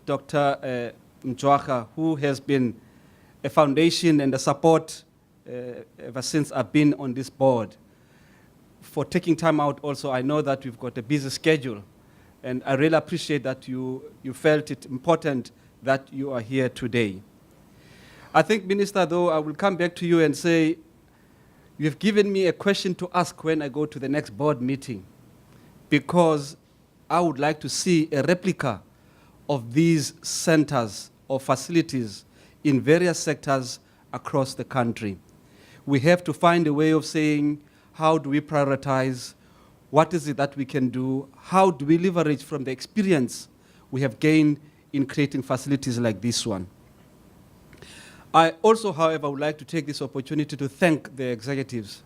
Dr. Mjwaka, who has been a foundation and a support ever since I've been on this board, for taking time out also. I know that we've got a busy schedule, and I really appreciate that you felt it important that you are here today. I think, Minister, though, I will come back to you and say, you've given me a question to ask when I go to the next board meeting, because I would like to see a replica of these centers or facilities in various sectors across the country. We have to find a way of saying, how do we prioritize? What is it that we can do? How do we leverage from the experience we have gained in creating facilities like this one? I also, however, would like to take this opportunity to thank the executives.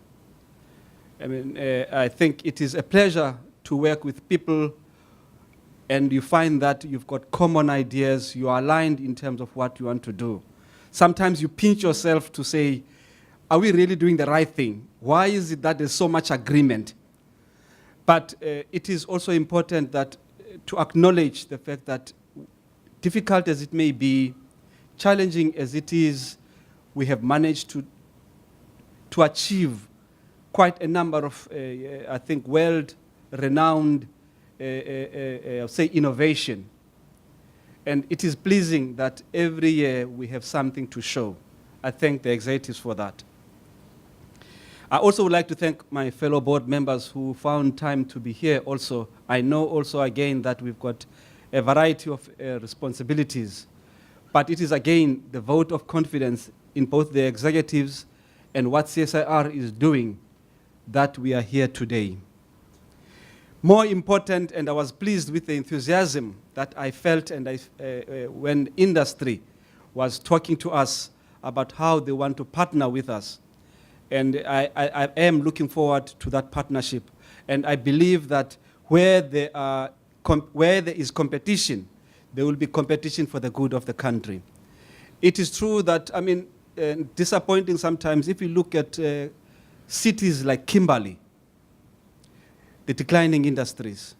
I mean, I think it is a pleasure to work with people, and you find that you've got common ideas, you are aligned in terms of what you want to do. Sometimes you pinch yourself to say, are we really doing the right thing? Why is it that there's so much agreement? But it is also important that to acknowledge the fact that, difficult as it may be, challenging as it is, we have managed to achieve quite a number of, I think, world-renowned, say, innovation. And it is pleasing that every year we have something to show. I thank the executives for that. I also would like to thank my fellow board members who found time to be here also. I know also, again, that we've got a variety of responsibilities, but it is, again, the vote of confidence in both the executives and what CSIR is doing that we are here today. More important, and I was pleased with the enthusiasm that I felt and when industry was talking to us about how they want to partner with us. And I am looking forward to that partnership. And I believe that where there is competition, there will be competition for the good of the country. It is true that, I mean, disappointing sometimes, if you look at cities like Kimberley, the declining industries,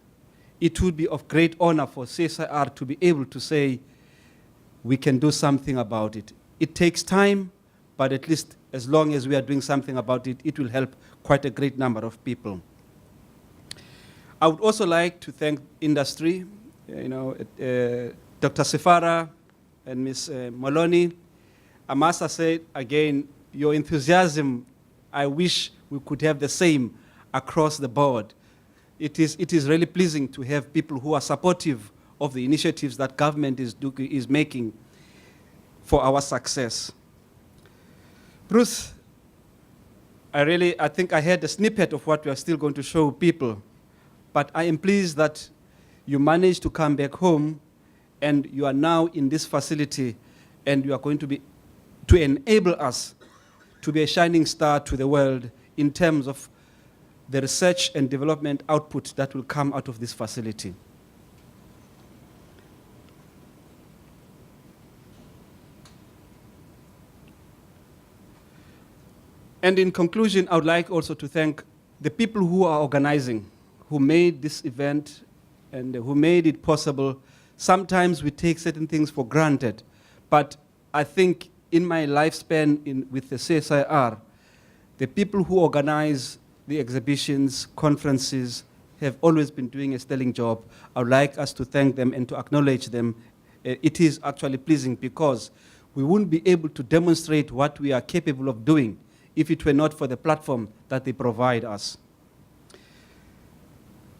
it would be of great honor for CSIR to be able to say, we can do something about it. It takes time, but at least as long as we are doing something about it, it will help quite a great number of people. I would also like to thank industry, Dr. Sefara and Ms. Moloni. I must have said, again, your enthusiasm, I wish we could have the same across the board. It is really pleasing to have people who are supportive of the initiatives that government is making for our success. Bruce, I think I had a snippet of what we are still going to show people, but I am pleased that you managed to come back home and you are now in this facility and you are going to enable us to be a shining star to the world in terms of the research and development output that will come out of this facility. And in conclusion, I would like also to thank the people who are organizing, who made this event and who made it possible. Sometimes we take certain things for granted, but I think in my lifespan with the CSIR, the people who organize the exhibitions, conferences, have always been doing a sterling job. I would like us to thank them and to acknowledge them. It is actually pleasing because we wouldn't be able to demonstrate what we are capable of doing if it were not for the platform that they provide us.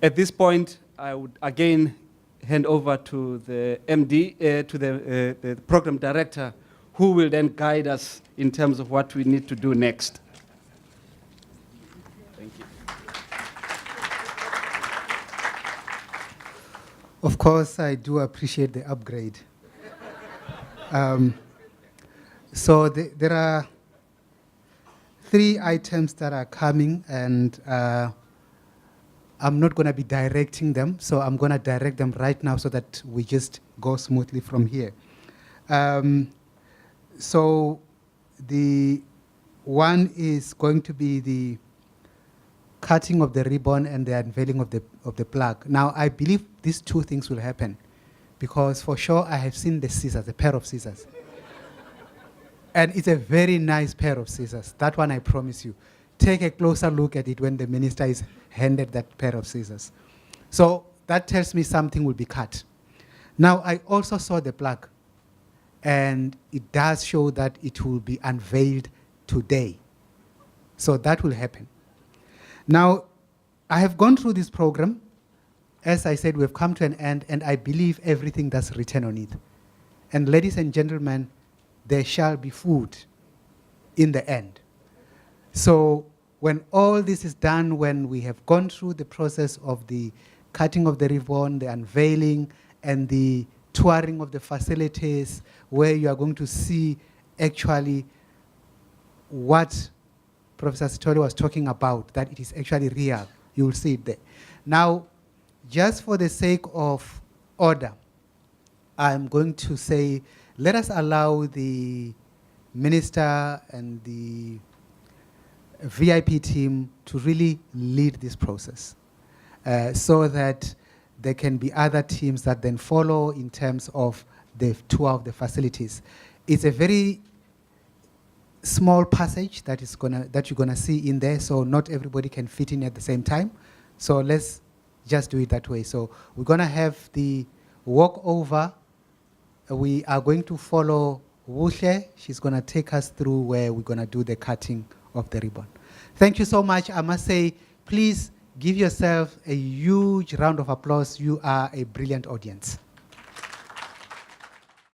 At this point, I would again hand over to the MD, to the program director, who will then guide us in terms of what we need to do next. Thank you. Of course, I do appreciate the upgrade. So there are 3 items that are coming, and I'm not going to be directing them, so I'm going to direct them right now so that we just go smoothly from here. So the one is going to be the cutting of the ribbon and the unveiling of the plaque. Now, I believe these 2 things will happen because for sure I have seen the scissors, a pair of scissors. And it's a very nice pair of scissors. That one I promise you. Take a closer look at it when the minister is handed that pair of scissors. So that tells me something will be cut. Now, I also saw the plaque, and it does show that it will be unveiled today. So that will happen. Now, I have gone through this program. As I said, we've come to an end, and I believe everything that's written on it. And ladies and gentlemen, there shall be food in the end. So when all this is done, when we have gone through the process of the cutting of the ribbon, the unveiling, and the touring of the facilities, where you are going to see actually what Professor Sithole was talking about, that it is actually real. You will see it there. Now, just for the sake of order, I'm going to say, let us allow the minister and the VIP team to really lead this process so that there can be other teams that then follow in terms of the tour of the facilities. It's a very small passage that you're gonna see in there, so not everybody can fit in at the same time. So let's just do it that way. So we're gonna have the walkover. We are going to follow Wuhle. She's gonna take us through where we're gonna do the cutting of the ribbon. Thank you so much. I must say, please give yourself a huge round of applause. You are a brilliant audience.